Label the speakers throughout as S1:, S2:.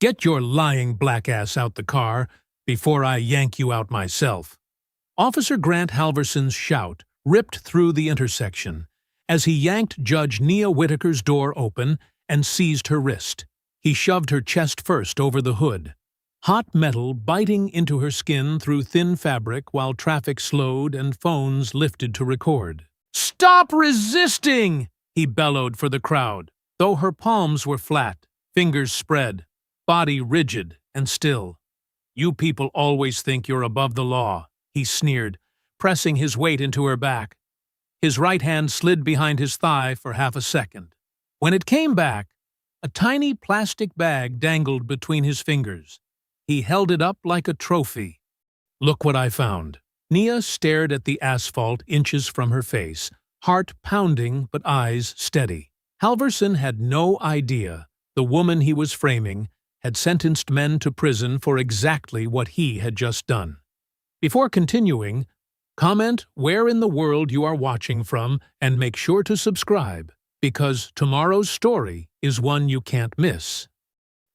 S1: Get your lying black ass out the car before I yank you out myself. Officer Grant Halverson's shout ripped through the intersection as he yanked Judge Nia Whitaker's door open and seized her wrist. He shoved her chest first over the hood, hot metal biting into her skin through thin fabric while traffic slowed and phones lifted to record. "Stop resisting!" he bellowed for the crowd, though her palms were flat, fingers spread, body rigid and still. "You people always think you're above the law," he sneered, pressing his weight into her back. His right hand slid behind his thigh for half a second. When it came back, a tiny plastic bag dangled between his fingers. He held it up like a trophy. "Look what I found." Nia stared at the asphalt inches from her face, heart pounding but eyes steady. Halverson had no idea the woman he was framing had sentenced men to prison for exactly what he had just done. Before continuing, comment where in the world you are watching from and make sure to subscribe, because tomorrow's story is one you can't miss.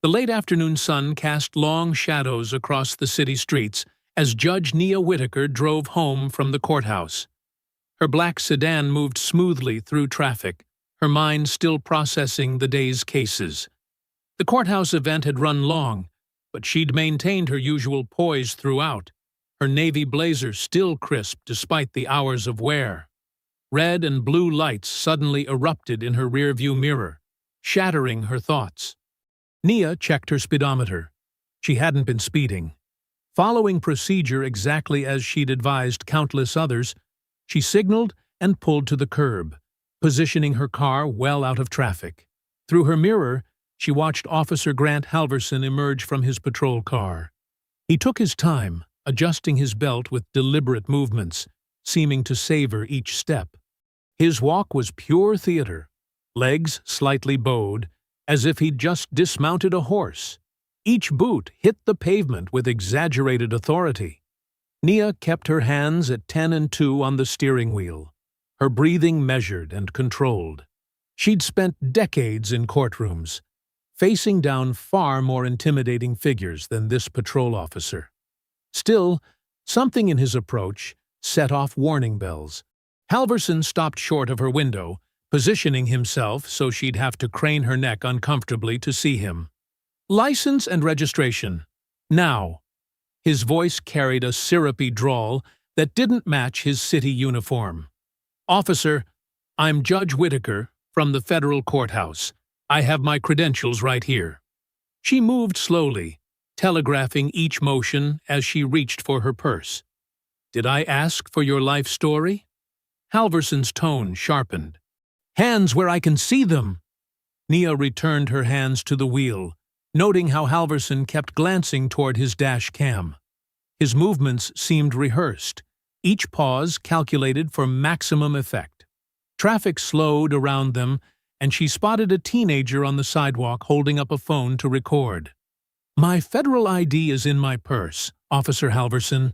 S1: The late afternoon sun cast long shadows across the city streets as Judge Nia Whitaker drove home from the courthouse. Her black sedan moved smoothly through traffic, her mind still processing the day's cases. The courthouse event had run long, but she'd maintained her usual poise throughout, her navy blazer still crisp despite the hours of wear. Red and blue lights suddenly erupted in her rearview mirror, shattering her thoughts. Nia checked her speedometer. She hadn't been speeding. Following procedure exactly as she'd advised countless others, she signaled and pulled to the curb, positioning her car well out of traffic. Through her mirror, she watched Officer Grant Halverson emerge from his patrol car. He took his time, adjusting his belt with deliberate movements, seeming to savor each step. His walk was pure theater, legs slightly bowed, as if he'd just dismounted a horse. Each boot hit the pavement with exaggerated authority. Nia kept her hands at 10 and 2 on the steering wheel, her breathing measured and controlled. She'd spent decades in courtrooms, facing down far more intimidating figures than this patrol officer. Still, something in his approach set off warning bells. Halverson stopped short of her window, positioning himself so she'd have to crane her neck uncomfortably to see him. "License and registration. Now." His voice carried a syrupy drawl that didn't match his city uniform. "Officer, I'm Judge Whitaker from the federal courthouse. I have my credentials right here." She moved slowly, telegraphing each motion as she reached for her purse. "Did I ask for your life story?" Halverson's tone sharpened. "Hands where I can see them!" Nia returned her hands to the wheel, noting how Halverson kept glancing toward his dash cam. His movements seemed rehearsed, each pause calculated for maximum effect. Traffic slowed around them, and she spotted a teenager on the sidewalk holding up a phone to record. "My federal ID is in my purse, Officer Halverson."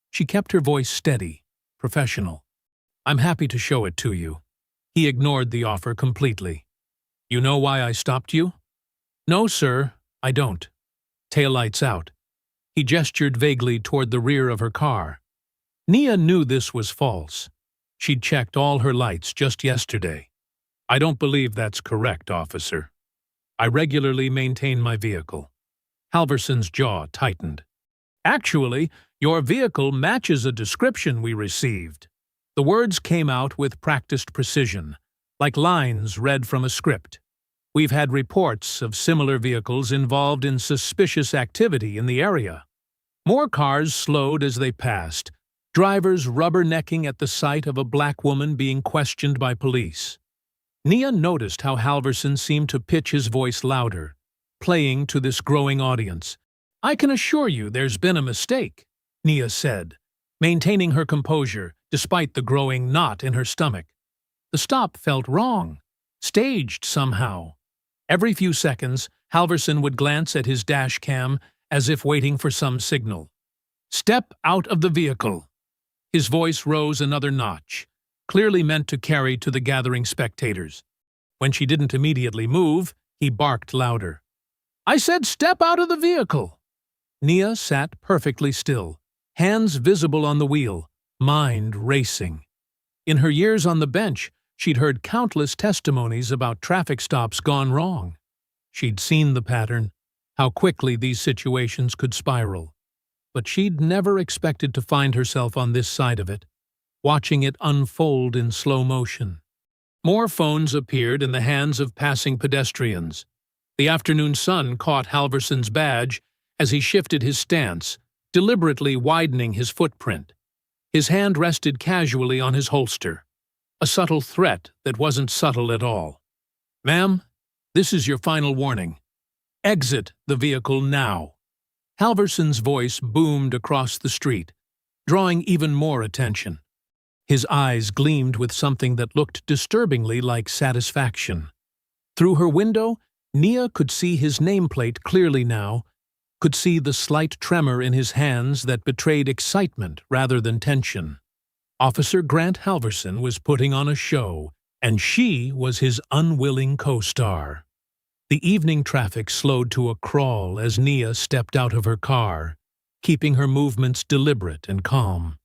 S1: She kept her voice steady, professional. "I'm happy to show it to you." He ignored the offer completely. "You know why I stopped you?" "No, sir, I don't." Taillights out. He gestured vaguely toward the rear of her car. Nia knew this was false. She'd checked all her lights just yesterday. "I don't believe that's correct, officer. I regularly maintain my vehicle." Halverson's jaw tightened. "Actually, your vehicle matches a description we received." The words came out with practiced precision, like lines read from a script. "We've had reports of similar vehicles involved in suspicious activity in the area." More cars slowed as they passed, drivers rubbernecking at the sight of a black woman being questioned by police. Nia noticed how Halverson seemed to pitch his voice louder, playing to this growing audience. "I can assure you there's been a mistake," Nia said, maintaining her composure despite the growing knot in her stomach. The stop felt wrong, staged somehow. Every few seconds, Halverson would glance at his dash cam as if waiting for some signal. "Step out of the vehicle." His voice rose another notch, clearly meant to carry to the gathering spectators. When she didn't immediately move, he barked louder. I said step out of the vehicle. Nia sat perfectly still, hands visible on the wheel, mind racing. In her years on the bench, she'd heard countless testimonies about traffic stops gone wrong. She'd seen the pattern, how quickly these situations could spiral. But she'd never expected to find herself on this side of it, watching it unfold in slow motion. More phones appeared in the hands of passing pedestrians. The afternoon sun caught Halverson's badge as he shifted his stance, deliberately widening his footprint. His hand rested casually on his holster, a subtle threat that wasn't subtle at all. "Ma'am, this is your final warning. Exit the vehicle now." Halverson's voice boomed across the street, drawing even more attention. His eyes gleamed with something that looked disturbingly like satisfaction. Through her window, Nia could see his nameplate clearly now, could see the slight tremor in his hands that betrayed excitement rather than tension. Officer Grant Halverson was putting on a show, and she was his unwilling co-star. The evening traffic slowed to a crawl as Nia stepped out of her car, keeping her movements deliberate and calm.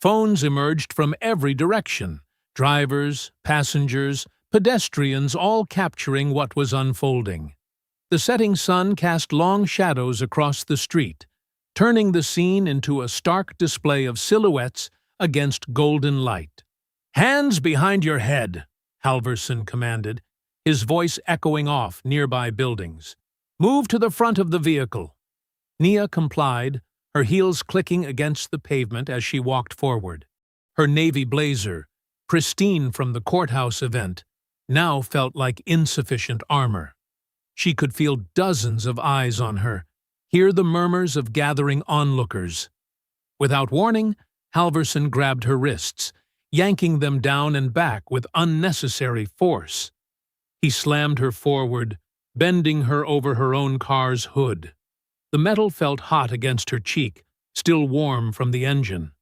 S1: Phones emerged from every direction, drivers, passengers, pedestrians all capturing what was unfolding. The setting sun cast long shadows across the street, turning the scene into a stark display of silhouettes against golden light. "Hands behind your head," Halverson commanded, his voice echoing off nearby buildings. "Move to the front of the vehicle." Nia complied, her heels clicking against the pavement as she walked forward. Her navy blazer, pristine from the courthouse event, now felt like insufficient armor. She could feel dozens of eyes on her, hear the murmurs of gathering onlookers. Without warning, Halverson grabbed her wrists, yanking them down and back with unnecessary force. He slammed her forward, bending her over her own car's hood. The metal felt hot against her cheek, still warm from the engine.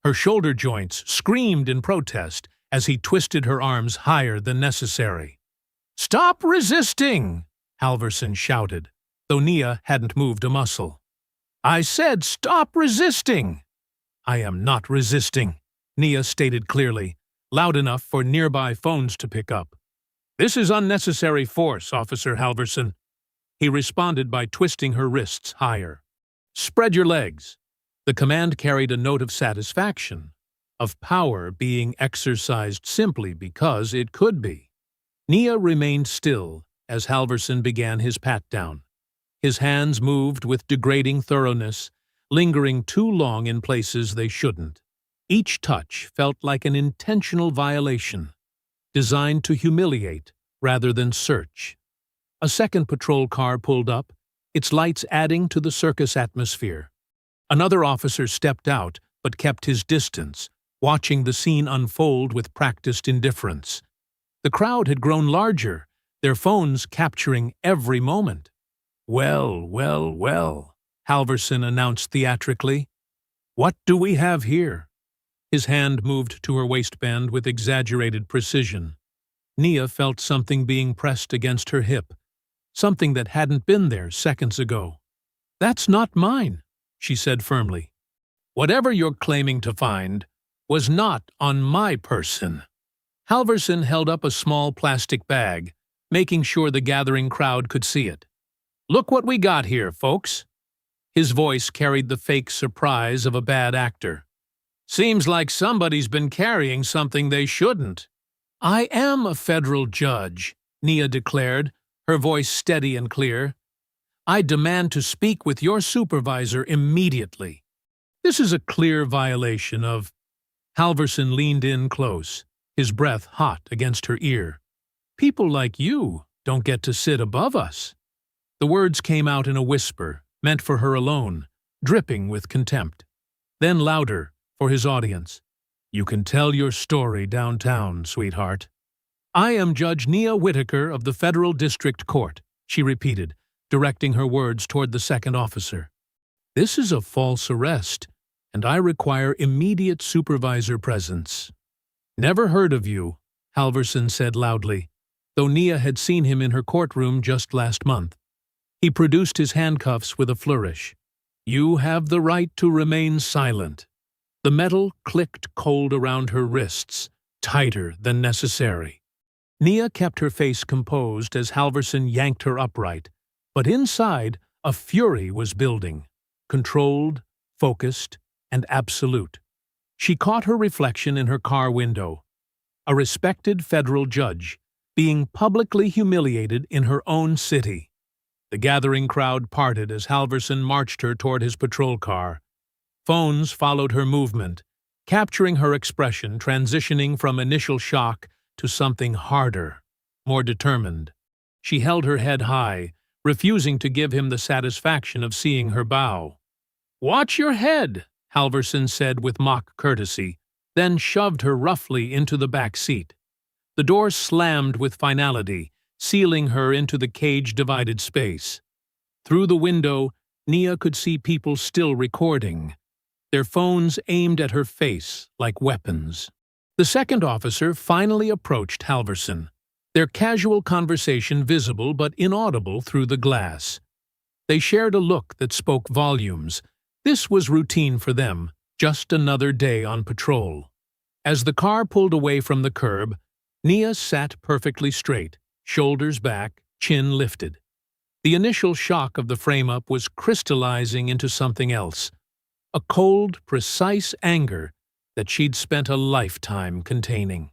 S1: Her shoulder joints screamed in protest as he twisted her arms higher than necessary. "Stop resisting!" Halverson shouted, though Nia hadn't moved a muscle. "I said stop resisting!" "I am not resisting," Nia stated clearly, loud enough for nearby phones to pick up. "This is unnecessary force, Officer Halverson." He responded by twisting her wrists higher. "Spread your legs." The command carried a note of satisfaction, of power being exercised simply because it could be. Nia remained still as Halverson began his pat-down. His hands moved with degrading thoroughness, lingering too long in places they shouldn't. Each touch felt like an intentional violation, designed to humiliate rather than search. A second patrol car pulled up, its lights adding to the circus atmosphere. Another officer stepped out but kept his distance, watching the scene unfold with practiced indifference. The crowd had grown larger, their phones capturing every moment. "Well, well, well," Halverson announced theatrically. "What do we have here?" His hand moved to her waistband with exaggerated precision. Nia felt something being pressed against her hip, something that hadn't been there seconds ago. "That's not mine," she said firmly. "Whatever you're claiming to find was not on my person." Halverson held up a small plastic bag, making sure the gathering crowd could see it. "Look what we got here, folks." His voice carried the fake surprise of a bad actor. "Seems like somebody's been carrying something they shouldn't." "I am a federal judge," Nia declared, her voice steady and clear. "I demand to speak with your supervisor immediately." "This is a clear violation of—" Halverson leaned in close, his breath hot against her ear. "People like you don't get to sit above us." The words came out in a whisper, meant for her alone, dripping with contempt. Then louder, for his audience. "You can tell your story downtown, sweetheart." "I am Judge Nia Whitaker of the Federal District Court," she repeated, directing her words toward the second officer. "This is a false arrest, and I require immediate supervisor presence." "Never heard of you," Halverson said loudly, though Nia had seen him in her courtroom just last month. He produced his handcuffs with a flourish. "You have the right to remain silent." The metal clicked cold around her wrists, tighter than necessary. Nia kept her face composed as Halverson yanked her upright, but inside, a fury was building, controlled, focused, and absolute. She caught her reflection in her car window, a respected federal judge, being publicly humiliated in her own city. The gathering crowd parted as Halverson marched her toward his patrol car. Phones followed her movement, capturing her expression, transitioning from initial shock to something harder, more determined. She held her head high, refusing to give him the satisfaction of seeing her bow. "Watch your head," Halverson said with mock courtesy, then shoved her roughly into the back seat. The door slammed with finality, sealing her into the cage-divided space. Through the window, Nia could see people still recording, their phones aimed at her face like weapons. The second officer finally approached Halverson, their casual conversation visible but inaudible through the glass. They shared a look that spoke volumes. This was routine for them, just another day on patrol. As the car pulled away from the curb, Nia sat perfectly straight, shoulders back, chin lifted. The initial shock of the frame-up was crystallizing into something else, a cold, precise anger that she'd spent a lifetime containing.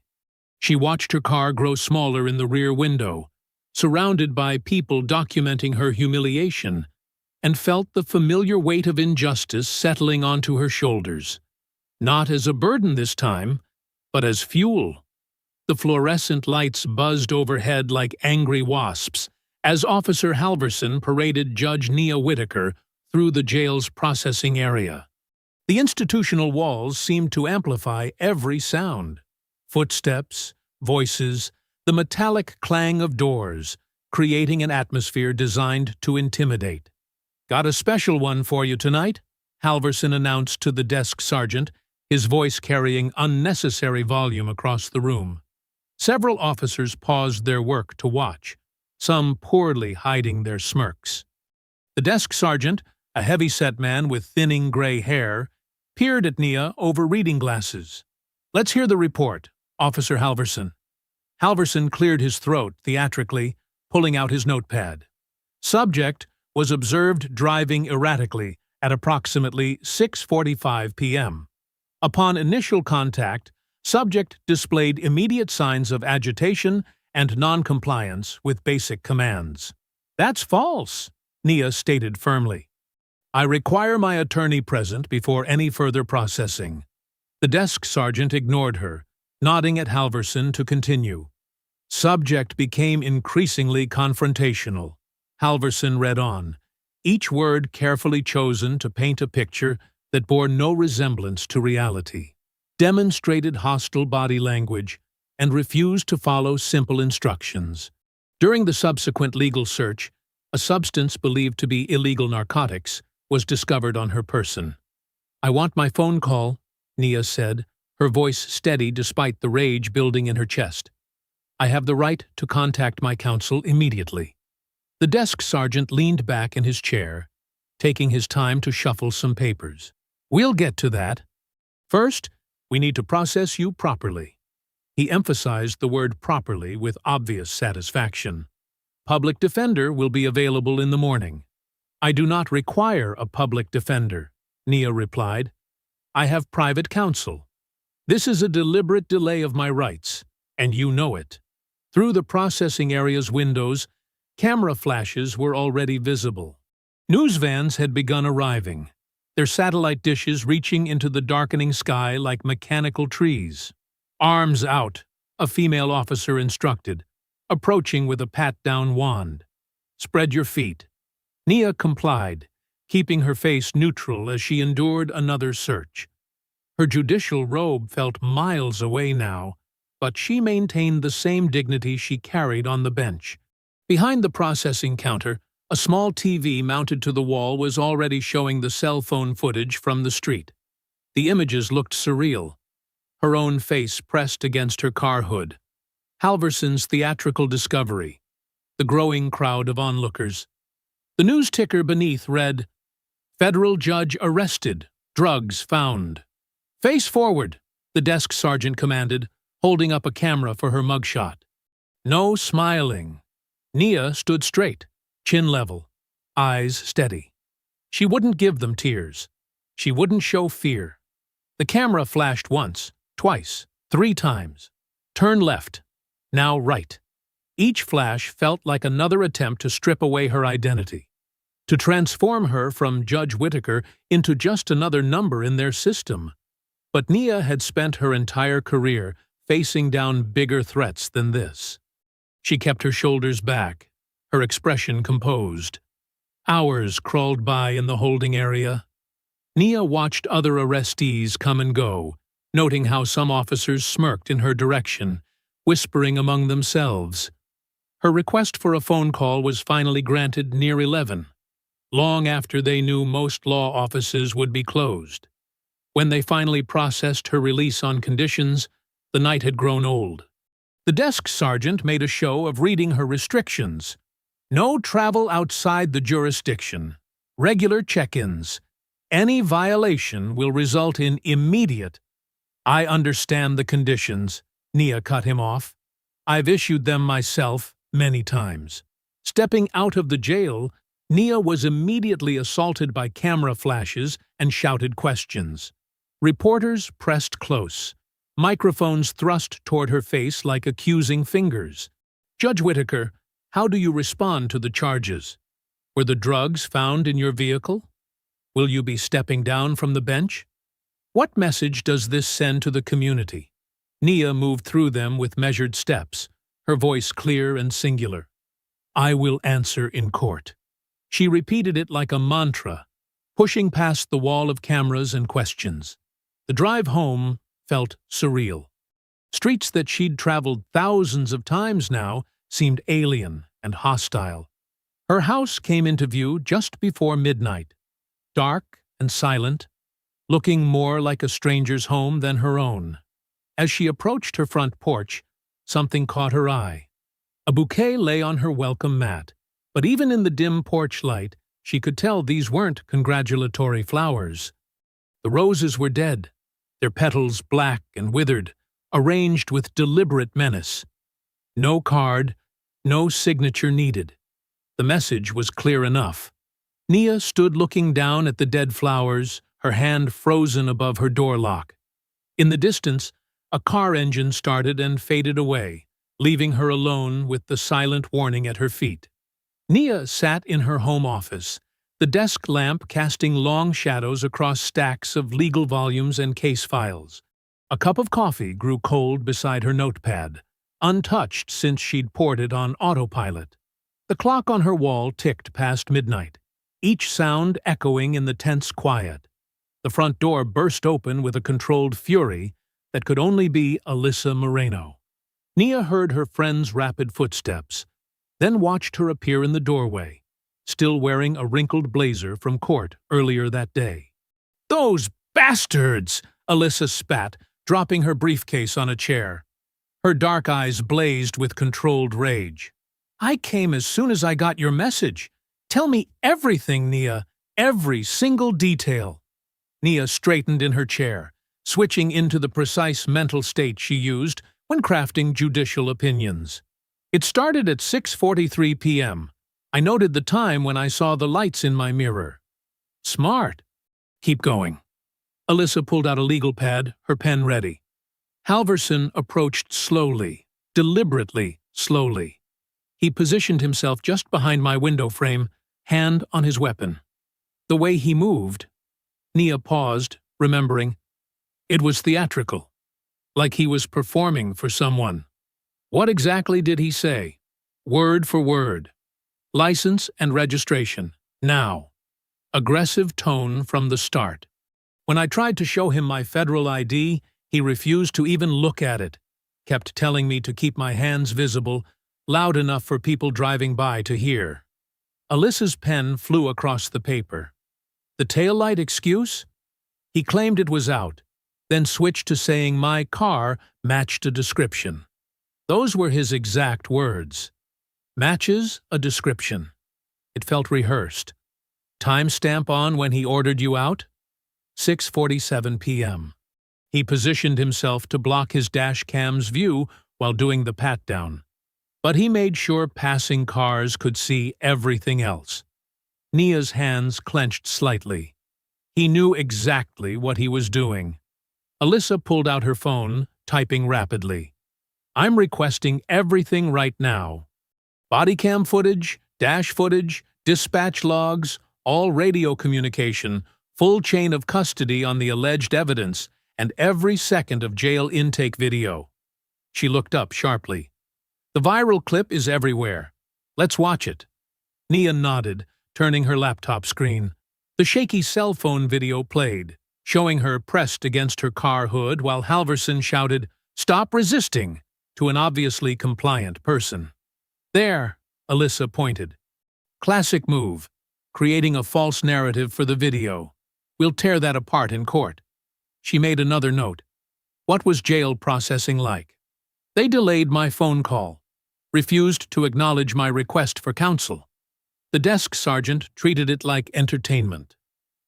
S1: She watched her car grow smaller in the rear window, surrounded by people documenting her humiliation, and felt the familiar weight of injustice settling onto her shoulders. Not as a burden this time, but as fuel. The fluorescent lights buzzed overhead like angry wasps as Officer Halverson paraded Judge Nia Whitaker through the jail's processing area. The institutional walls seemed to amplify every sound. Footsteps, voices, the metallic clang of doors, creating an atmosphere designed to intimidate. "Got a special one for you tonight," Halverson announced to the desk sergeant, his voice carrying unnecessary volume across the room. Several officers paused their work to watch, some poorly hiding their smirks. The desk sergeant, a heavy-set man with thinning gray hair, peered at Nia over reading glasses. "Let's hear the report, Officer Halverson." Halverson cleared his throat theatrically, pulling out his notepad. Subject was observed driving erratically at approximately 6:45 p.m. Upon initial contact, subject displayed immediate signs of agitation and non-compliance with basic commands. "That's false," Nia stated firmly. "I require my attorney present before any further processing." The desk sergeant ignored her, nodding at Halverson to continue. Subject became increasingly confrontational. Halverson read on, each word carefully chosen to paint a picture that bore no resemblance to reality, demonstrated hostile body language, and refused to follow simple instructions. During the subsequent legal search, a substance believed to be illegal narcotics was discovered on her person. "I want my phone call," Nia said, her voice steady despite the rage building in her chest. "I have the right to contact my counsel immediately." The desk sergeant leaned back in his chair, taking his time to shuffle some papers. "We'll get to that. First, we need to process you properly." He emphasized the word properly with obvious satisfaction. "Public defender will be available in the morning." "I do not require a public defender," Nia replied. "I have private counsel. This is a deliberate delay of my rights, and you know it." Through the processing area's windows, camera flashes were already visible. News vans had begun arriving, their satellite dishes reaching into the darkening sky like mechanical trees. "Arms out," a female officer instructed, approaching with a pat-down wand. "Spread your feet." Nia complied, keeping her face neutral as she endured another search. Her judicial robe felt miles away now, but she maintained the same dignity she carried on the bench. Behind the processing counter, a small TV mounted to the wall was already showing the cell phone footage from the street. The images looked surreal, her own face pressed against her car hood. Halverson's theatrical discovery, the growing crowd of onlookers. The news ticker beneath read, "Federal judge arrested. Drugs found." "Face forward," the desk sergeant commanded, holding up a camera for her mugshot. No smiling. Nia stood straight, chin level, eyes steady. She wouldn't give them tears. She wouldn't show fear. The camera flashed once, twice, 3 times. Turn left. Now right. Each flash felt like another attempt to strip away her identity, to transform her from Judge Whitaker into just another number in their system. But Nia had spent her entire career facing down bigger threats than this. She kept her shoulders back, her expression composed. Hours crawled by in the holding area. Nia watched other arrestees come and go, noting how some officers smirked in her direction, whispering among themselves. Her request for a phone call was finally granted near 11, long after they knew most law offices would be closed. When they finally processed her release on conditions, the night had grown old. The desk sergeant made a show of reading her restrictions. No travel outside the jurisdiction. Regular check-ins. Any violation will result in immediate— "I understand the conditions," Nia cut him off. "I've issued them myself many times." Stepping out of the jail, Nia was immediately assaulted by camera flashes and shouted questions. Reporters pressed close. Microphones thrust toward her face like accusing fingers. "Judge Whitaker, how do you respond to the charges? Were the drugs found in your vehicle? Will you be stepping down from the bench? What message does this send to the community?" Nia moved through them with measured steps, her voice clear and singular. "I will answer in court." She repeated it like a mantra, pushing past the wall of cameras and questions. The drive home felt surreal. Streets that she'd traveled thousands of times now seemed alien and hostile. Her house came into view just before midnight, dark and silent, looking more like a stranger's home than her own. As she approached her front porch, something caught her eye. A bouquet lay on her welcome mat, but even in the dim porch light, she could tell these weren't congratulatory flowers. The roses were dead, their petals black and withered, arranged with deliberate menace. No card, no signature needed. The message was clear enough. Nia stood looking down at the dead flowers, her hand frozen above her door lock. In the distance, a car engine started and faded away, leaving her alone with the silent warning at her feet. Nia sat in her home office, the desk lamp casting long shadows across stacks of legal volumes and case files. A cup of coffee grew cold beside her notepad, untouched since she'd poured it on autopilot. The clock on her wall ticked past midnight, each sound echoing in the tense quiet. The front door burst open with a controlled fury that could only be Alyssa Moreno. Nia heard her friend's rapid footsteps, then watched her appear in the doorway, still wearing a wrinkled blazer from court earlier that day. "Those bastards!" Alyssa spat, dropping her briefcase on a chair. Her dark eyes blazed with controlled rage. "I came as soon as I got your message. Tell me everything, Nia, every single detail." Nia straightened in her chair, switching into the precise mental state she used when crafting judicial opinions. "It started at 6:43 p.m. I noted the time when I saw the lights in my mirror." "Smart. Keep going." Alyssa pulled out a legal pad, her pen ready. Halverson approached slowly, deliberately slowly. He positioned himself just behind my window frame, hand on his weapon. The way he moved— Nia paused, remembering. It was theatrical, like he was performing for someone. What exactly did he say? Word for word. "License and registration. Now." Aggressive tone from the start. When I tried to show him my federal ID, he refused to even look at it, kept telling me to keep my hands visible, loud enough for people driving by to hear. Alyssa's pen flew across the paper. The taillight excuse? He claimed it was out, then switched to saying my car matched a description. Those were his exact words. Matches a description. It felt rehearsed. Timestamp on when he ordered you out? 6:47 p.m. He positioned himself to block his dash cam's view while doing the pat-down. But he made sure passing cars could see everything else. Nia's hands clenched slightly. He knew exactly what he was doing. Alyssa pulled out her phone, typing rapidly. I'm requesting everything right now. Body cam footage, dash footage, dispatch logs, all radio communication, full chain of custody on the alleged evidence, and every second of jail intake video. She looked up sharply. The viral clip is everywhere. Let's watch it. Nia nodded, turning her laptop screen. The shaky cell phone video played, showing her pressed against her car hood while Halverson shouted, "Stop resisting!" to an obviously compliant person. There, Alyssa pointed. Classic move, creating a false narrative for the video. We'll tear that apart in court. She made another note. What was jail processing like? They delayed my phone call, refused to acknowledge my request for counsel. The desk sergeant treated it like entertainment.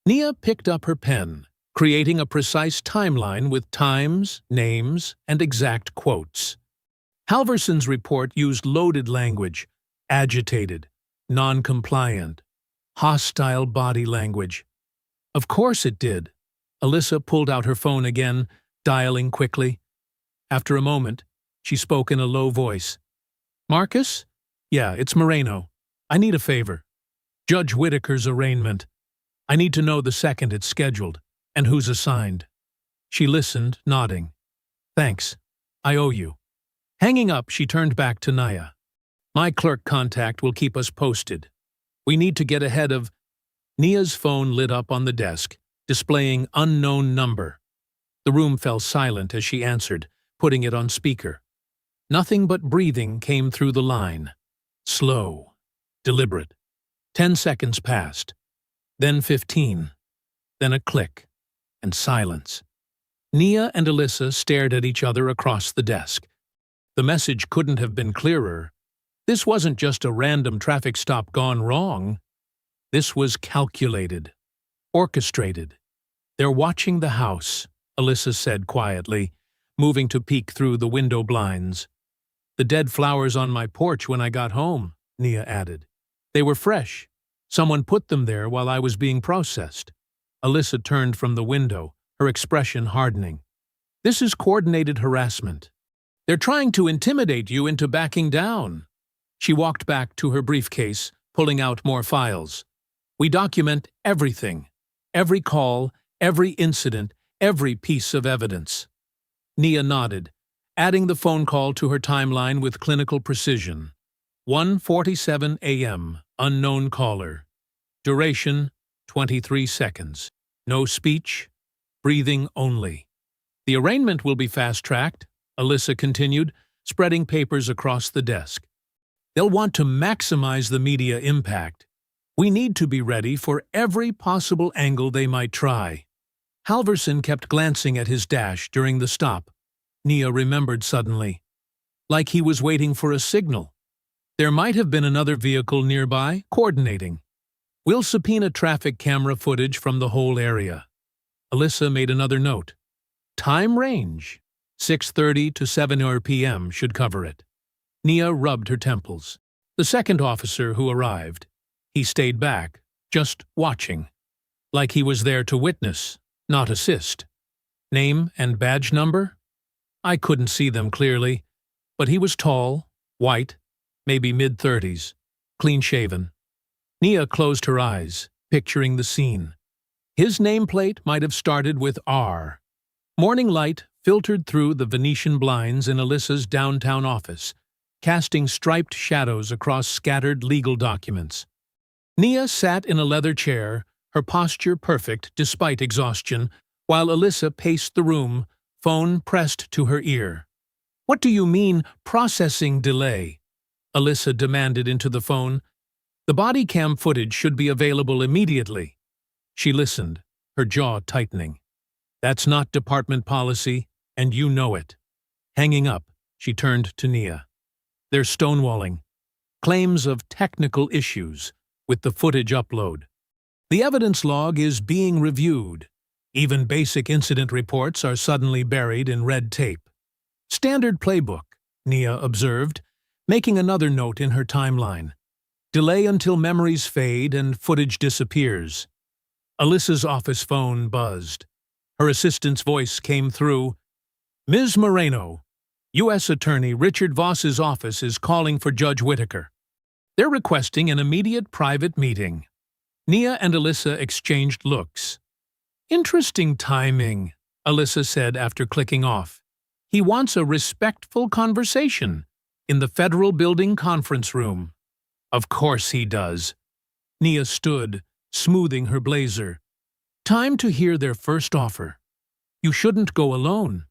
S1: Nia picked up her pen, creating a precise timeline with times, names, and exact quotes. Halverson's report used loaded language, agitated, non-compliant, hostile body language. Of course it did. Alyssa pulled out her phone again, dialing quickly. After a moment, she spoke in a low voice. Marcus? Yeah, it's Moreno. I need a favor. Judge Whitaker's arraignment. I need to know the second it's scheduled, and who's assigned. She listened, nodding. Thanks. I owe you. Hanging up, she turned back to Nia. My clerk contact will keep us posted. We need to get ahead of... Nia's phone lit up on the desk, displaying unknown number. The room fell silent as she answered, putting it on speaker. Nothing but breathing came through the line. Slow, deliberate. 10 seconds passed. Then 15. Then a click, and silence. Nia and Alyssa stared at each other across the desk. The message couldn't have been clearer. This wasn't just a random traffic stop gone wrong. This was calculated, orchestrated. They're watching the house, Alyssa said quietly, moving to peek through the window blinds. The dead flowers on my porch when I got home, Nia added. They were fresh. Someone put them there while I was being processed. Alyssa turned from the window, her expression hardening. This is coordinated harassment. They're trying to intimidate you into backing down. She walked back to her briefcase, pulling out more files. We document everything. Every call, every incident, every piece of evidence. Nia nodded, adding the phone call to her timeline with clinical precision. 1:47 a.m., unknown caller. Duration, 23 seconds. No speech, breathing only. The arraignment will be fast-tracked, Alyssa continued, spreading papers across the desk. They'll want to maximize the media impact. We need to be ready for every possible angle they might try. Halverson kept glancing at his dash during the stop. Nia remembered suddenly. Like he was waiting for a signal. There might have been another vehicle nearby, coordinating. We'll subpoena traffic camera footage from the whole area. Alyssa made another note. Time range, 6:30 to 7 p.m. should cover it. Nia rubbed her temples. The second officer who arrived, he stayed back, just watching. Like he was there to witness, not assist. Name and badge number? I couldn't see them clearly, but he was tall, white, maybe mid-30s, clean-shaven. Nia closed her eyes, picturing the scene. His nameplate might have started with R. Morning light filtered through the Venetian blinds in Alyssa's downtown office, casting striped shadows across scattered legal documents. Nia sat in a leather chair, her posture perfect despite exhaustion, while Alyssa paced the room, phone pressed to her ear. What do you mean, processing delay? Alyssa demanded into the phone. The body cam footage should be available immediately. She listened, her jaw tightening. That's not department policy, and you know it. Hanging up, she turned to Nia. They're stonewalling. Claims of technical issues, with the footage upload. The evidence log is being reviewed. Even basic incident reports are suddenly buried in red tape. Standard playbook, Nia observed, making another note in her timeline. Delay until memories fade and footage disappears. Alyssa's office phone buzzed. Her assistant's voice came through. Ms. Moreno, U.S. Attorney Richard Voss's office is calling for Judge Whitaker. They're requesting an immediate private meeting. Nia and Alyssa exchanged looks. Interesting timing, Alyssa said after clicking off. He wants a respectful conversation in the Federal Building conference room. Of course he does. Nia stood, smoothing her blazer. Time to hear their first offer. You shouldn't go alone.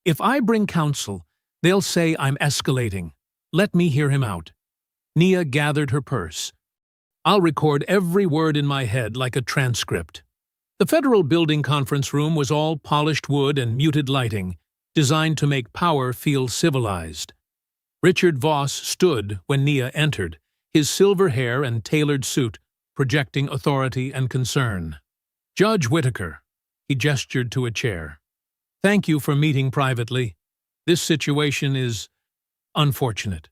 S1: If I bring counsel, they'll say I'm escalating. Let me hear him out. Nia gathered her purse. I'll record every word in my head like a transcript. The Federal Building conference room was all polished wood and muted lighting, designed to make power feel civilized. Richard Voss stood when Nia entered, his silver hair and tailored suit projecting authority and concern. Judge Whitaker, he gestured to a chair. Thank you for meeting privately. This situation is unfortunate.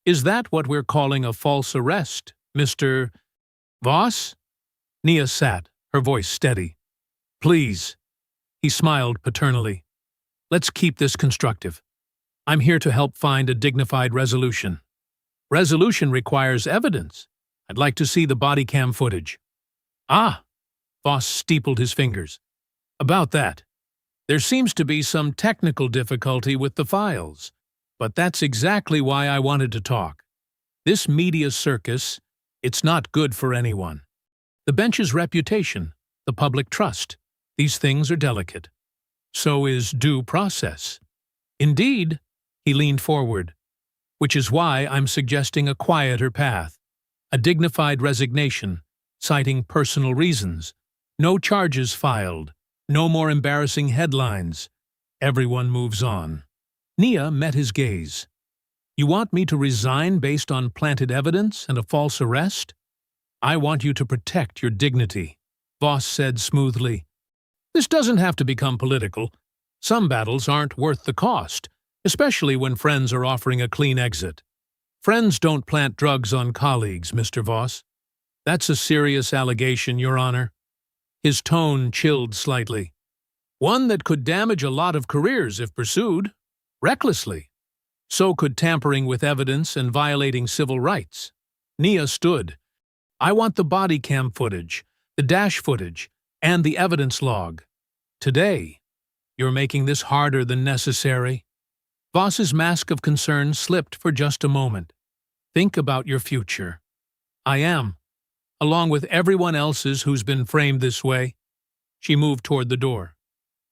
S1: Is that what we're calling a false arrest, Mr. Voss? Nia sat, her voice steady. Please. He smiled paternally. Let's keep this constructive. I'm here to help find a dignified resolution. Resolution requires evidence. I'd like to see the body cam footage. Ah! Voss steepled his fingers. About that. There seems to be some technical difficulty with the files, but that's exactly why I wanted to talk. This media circus, it's not good for anyone. The bench's reputation, the public trust, these things are delicate. So is due process. Indeed, he leaned forward, which is why I'm suggesting a quieter path, a dignified resignation, citing personal reasons, no charges filed, no more embarrassing headlines. Everyone moves on. Nia met his gaze. You want me to resign based on planted evidence and a false arrest? I want you to protect your dignity, Voss said smoothly. This doesn't have to become political. Some battles aren't worth the cost, especially when friends are offering a clean exit. Friends don't plant drugs on colleagues, Mr. Voss. That's a serious allegation, Your Honor. His tone chilled slightly. One that could damage a lot of careers if pursued, recklessly. So could tampering with evidence and violating civil rights. Nia stood. I want the body cam footage, the dash footage, and the evidence log. Today, you're making this harder than necessary. Voss's mask of concern slipped for just a moment. Think about your future. I am, along with everyone else's who's been framed this way. She moved toward the door.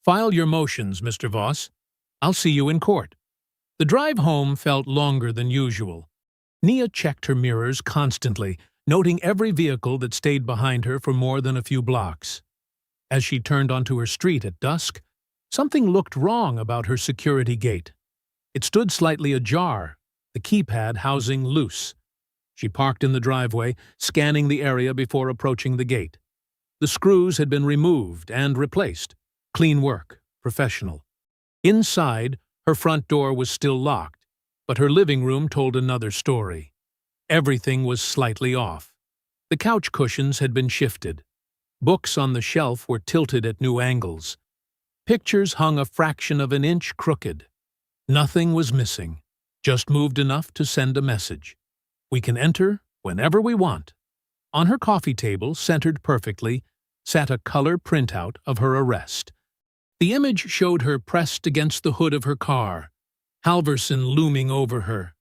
S1: File your motions, Mr. Voss. I'll see you in court. The drive home felt longer than usual. Nia checked her mirrors constantly, noting every vehicle that stayed behind her for more than a few blocks. As she turned onto her street at dusk, something looked wrong about her security gate. It stood slightly ajar, the keypad housing loose. She parked in the driveway, scanning the area before approaching the gate. The screws had been removed and replaced. Clean work, professional. Inside, her front door was still locked, but her living room told another story. Everything was slightly off. The couch cushions had been shifted. Books on the shelf were tilted at new angles. Pictures hung a fraction of an inch crooked. Nothing was missing, just moved enough to send a message. We can enter whenever we want. On her coffee table, centered perfectly, sat a color printout of her arrest. The image showed her pressed against the hood of her car, Halverson looming over her.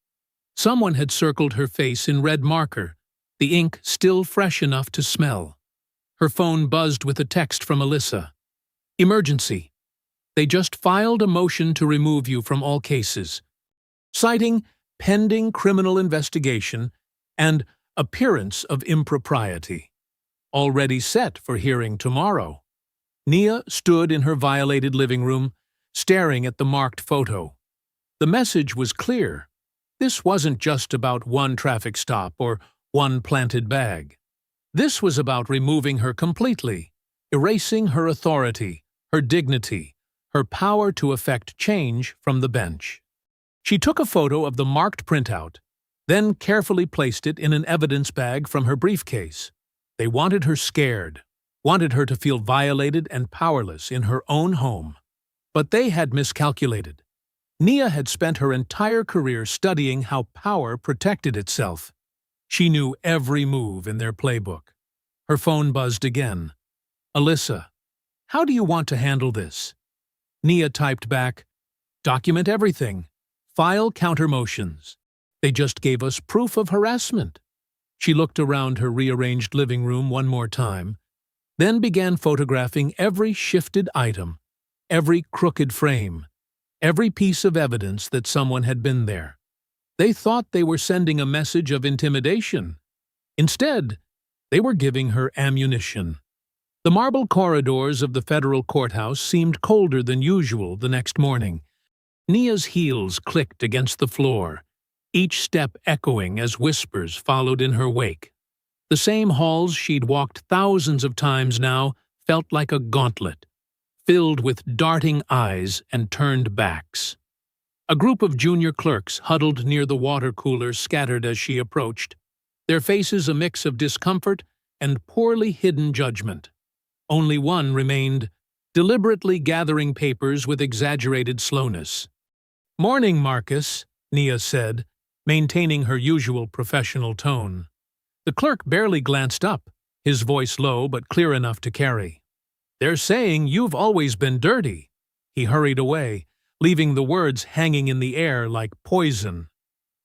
S1: Someone had circled her face in red marker, the ink still fresh enough to smell. Her phone buzzed with a text from Alyssa. Emergency. They just filed a motion to remove you from all cases, citing pending criminal investigation and appearance of impropriety. Already set for hearing tomorrow. Nia stood in her violated living room, staring at the marked photo. The message was clear. This wasn't just about one traffic stop or one planted bag. This was about removing her completely, erasing her authority, her dignity, her power to effect change from the bench. She took a photo of the marked printout, then carefully placed it in an evidence bag from her briefcase. They wanted her scared, wanted her to feel violated and powerless in her own home. But they had miscalculated. Nia had spent her entire career studying how power protected itself. She knew every move in their playbook. Her phone buzzed again. "Alyssa, how do you want to handle this?" Nia typed back, "Document everything. File counter-motions. They just gave us proof of harassment." She looked around her rearranged living room one more time, then began photographing every shifted item, every crooked frame, every piece of evidence that someone had been there. They thought they were sending a message of intimidation. Instead, they were giving her ammunition. The marble corridors of the federal courthouse seemed colder than usual the next morning. Nia's heels clicked against the floor, each step echoing as whispers followed in her wake. The same halls she'd walked thousands of times now felt like a gauntlet, filled with darting eyes and turned backs. A group of junior clerks huddled near the water cooler scattered as she approached, their faces a mix of discomfort and poorly hidden judgment. Only one remained, deliberately gathering papers with exaggerated slowness. "Morning, Marcus," Nia said, maintaining her usual professional tone. The clerk barely glanced up, his voice low but clear enough to carry. "They're saying you've always been dirty." He hurried away, leaving the words hanging in the air like poison.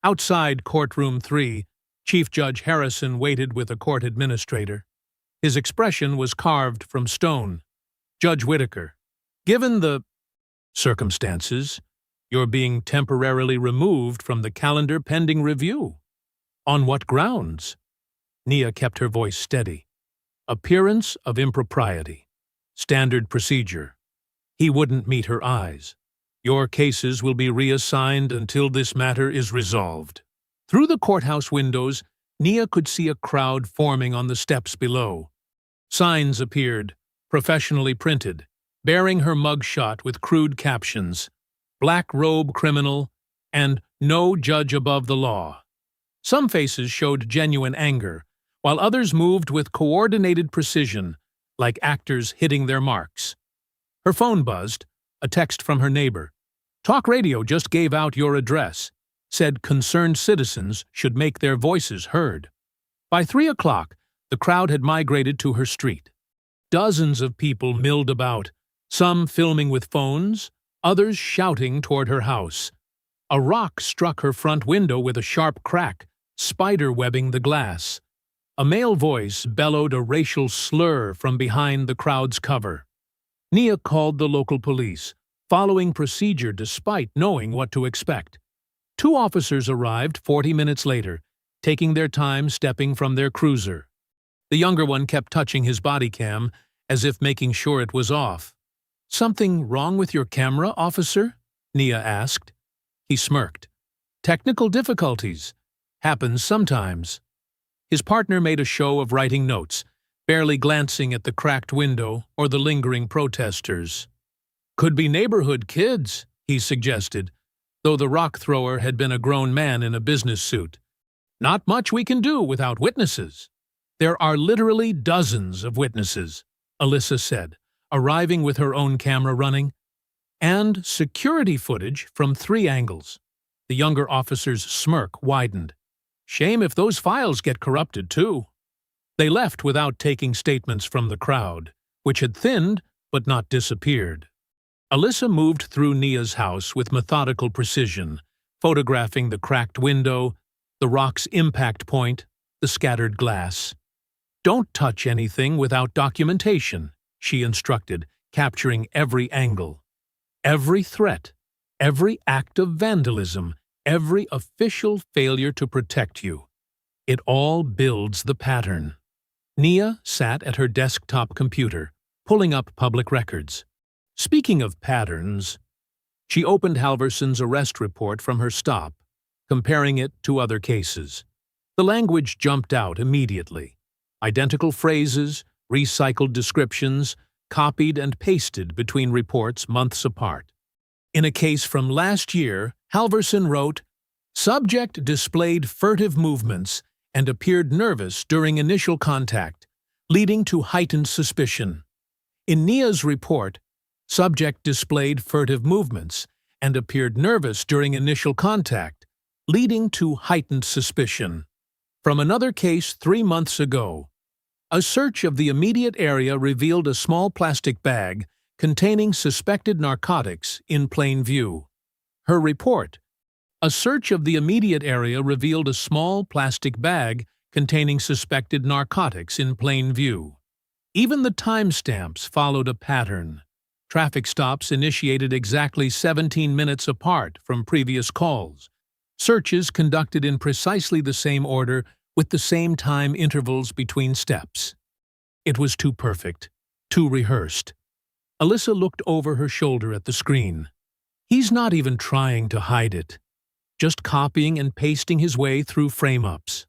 S1: Outside Courtroom 3, Chief Judge Harrison waited with a court administrator. His expression was carved from stone. "Judge Whitaker, given the circumstances, you're being temporarily removed from the calendar pending review. On what grounds?" Nia kept her voice steady. "Appearance of impropriety. Standard procedure." He wouldn't meet her eyes. "Your cases will be reassigned until this matter is resolved." Through the courthouse windows, Nia could see a crowd forming on the steps below. Signs appeared, professionally printed, bearing her mugshot with crude captions, "Black Robe Criminal," and "No Judge Above the Law." Some faces showed genuine anger, while others moved with coordinated precision, like actors hitting their marks. Her phone buzzed, a text from her neighbor. "Talk radio just gave out your address. Said concerned citizens should make their voices heard." By 3 o'clock, the crowd had migrated to her street. Dozens of people milled about, some filming with phones, others shouting toward her house. A rock struck her front window with a sharp crack, spider-webbing the glass. A male voice bellowed a racial slur from behind the crowd's cover. Nia called the local police, following procedure despite knowing what to expect. 2 officers arrived 40 minutes later, taking their time stepping from their cruiser. The younger one kept touching his body cam, as if making sure it was off. "Something wrong with your camera, officer?" Nia asked. He smirked. "Technical difficulties. Happens sometimes." His partner made a show of writing notes, barely glancing at the cracked window or the lingering protesters. "Could be neighborhood kids," he suggested, though the rock thrower had been a grown man in a business suit. "Not much we can do without witnesses." "There are literally dozens of witnesses," Alyssa said, arriving with her own camera running, "and security footage from 3 angles." The younger officer's smirk widened. "Shame if those files get corrupted, too." They left without taking statements from the crowd, which had thinned but not disappeared. Alyssa moved through Nia's house with methodical precision, photographing the cracked window, the rock's impact point, the scattered glass. "Don't touch anything without documentation," she instructed, capturing every angle. Every threat, every act of vandalism, every official failure to protect you. It all builds the pattern. Nia sat at her desktop computer, pulling up public records. Speaking of patterns, she opened Halverson's arrest report from her stop, comparing it to other cases. The language jumped out immediately. Identical phrases, recycled descriptions, copied and pasted between reports months apart. In a case from last year, Halverson wrote, "Subject displayed furtive movements and appeared nervous during initial contact, leading to heightened suspicion." In Nia's report, subject displayed furtive movements and appeared nervous during initial contact, leading to heightened suspicion. From another case 3 months ago, a search of the immediate area revealed a small plastic bag containing suspected narcotics in plain view. Her report, a search of the immediate area revealed a small plastic bag containing suspected narcotics in plain view. Even the timestamps followed a pattern. Traffic stops initiated exactly 17 minutes apart from previous calls. Searches conducted in precisely the same order with the same time intervals between steps. It was too perfect, too rehearsed. Alyssa looked over her shoulder at the screen. He's not even trying to hide it, just copying and pasting his way through frame-ups.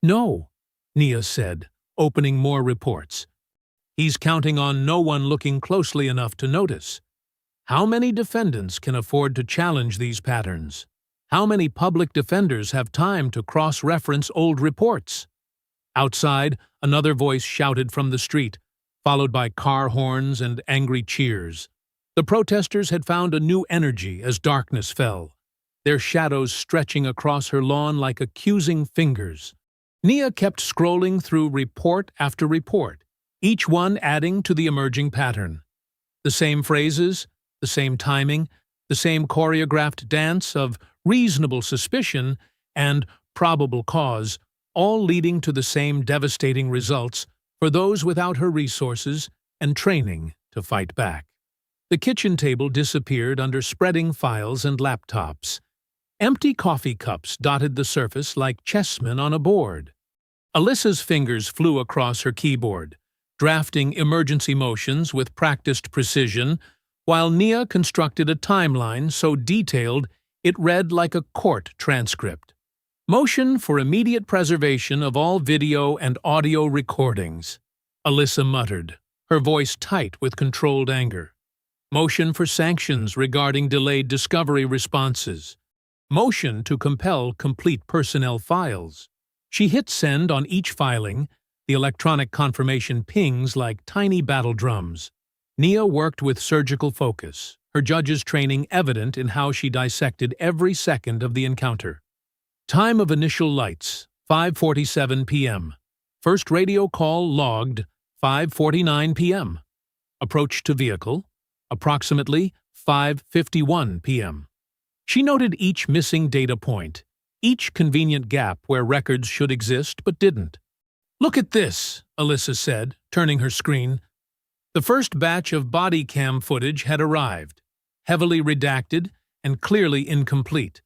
S1: "No," Nia said, opening more reports. "He's counting on no one looking closely enough to notice. How many defendants can afford to challenge these patterns? How many public defenders have time to cross-reference old reports?" Outside, another voice shouted from the street, followed by car horns and angry cheers. The protesters had found a new energy as darkness fell, their shadows stretching across her lawn like accusing fingers. Nia kept scrolling through report after report, each one adding to the emerging pattern. The same phrases, the same timing, the same choreographed dance of reasonable suspicion and probable cause, all leading to the same devastating results for those without her resources and training to fight back. The kitchen table disappeared under spreading files and laptops. Empty coffee cups dotted the surface like chessmen on a board. Alyssa's fingers flew across her keyboard, drafting emergency motions with practiced precision, while Nia constructed a timeline so detailed it read like a court transcript. "Motion for immediate preservation of all video and audio recordings," Alyssa muttered, her voice tight with controlled anger. "Motion for sanctions regarding delayed discovery responses. Motion to compel complete personnel files." She hit send on each filing, the electronic confirmation pings like tiny battle drums. Nia worked with surgical focus, her judge's training evident in how she dissected every second of the encounter. Time of initial lights, 5:47 p.m. First radio call logged, 5:49 p.m. Approach to vehicle, approximately 5:51 p.m. She noted each missing data point, each convenient gap where records should exist but didn't. "Look at this," Alyssa said, turning her screen. The first batch of body cam footage had arrived, heavily redacted and clearly incomplete.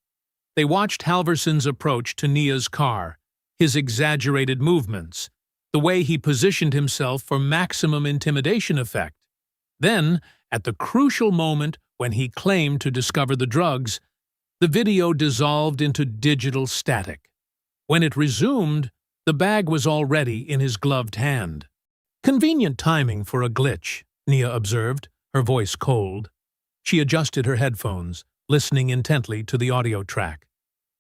S1: They watched Halverson's approach to Nia's car, his exaggerated movements, the way he positioned himself for maximum intimidation effect. Then, at the crucial moment when he claimed to discover the drugs, the video dissolved into digital static. When it resumed, the bag was already in his gloved hand. "Convenient timing for a glitch," Nia observed, her voice cold. She adjusted her headphones, listening intently to the audio track.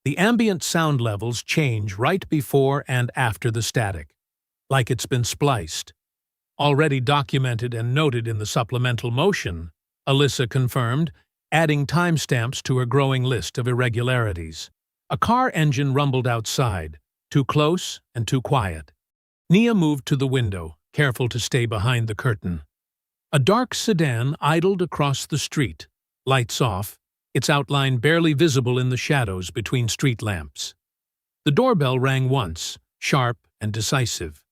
S1: The ambient sound levels change right before and after the static, like it's been spliced. "Already documented and noted in the supplemental motion," Alyssa confirmed, adding timestamps to her growing list of irregularities. A car engine rumbled outside, too close and too quiet. Nia moved to the window, careful to stay behind the curtain. A dark sedan idled across the street, lights off, its outline barely visible in the shadows between street lamps. The doorbell rang once, sharp and decisive.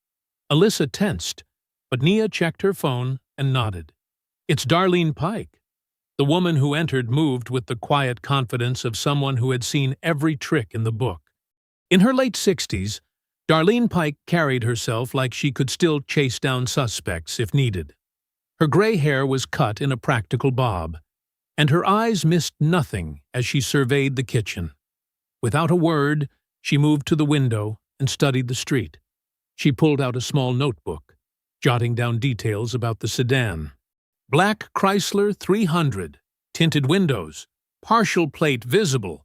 S1: Alyssa tensed, but Nia checked her phone and nodded. "It's Darlene Pike." The woman who entered moved with the quiet confidence of someone who had seen every trick in the book. In her late 60s, Darlene Pike carried herself like she could still chase down suspects if needed. Her gray hair was cut in a practical bob, and her eyes missed nothing as she surveyed the kitchen. Without a word, she moved to the window and studied the street. She pulled out a small notebook, jotting down details about the sedan. Black Chrysler 300, tinted windows, partial plate visible,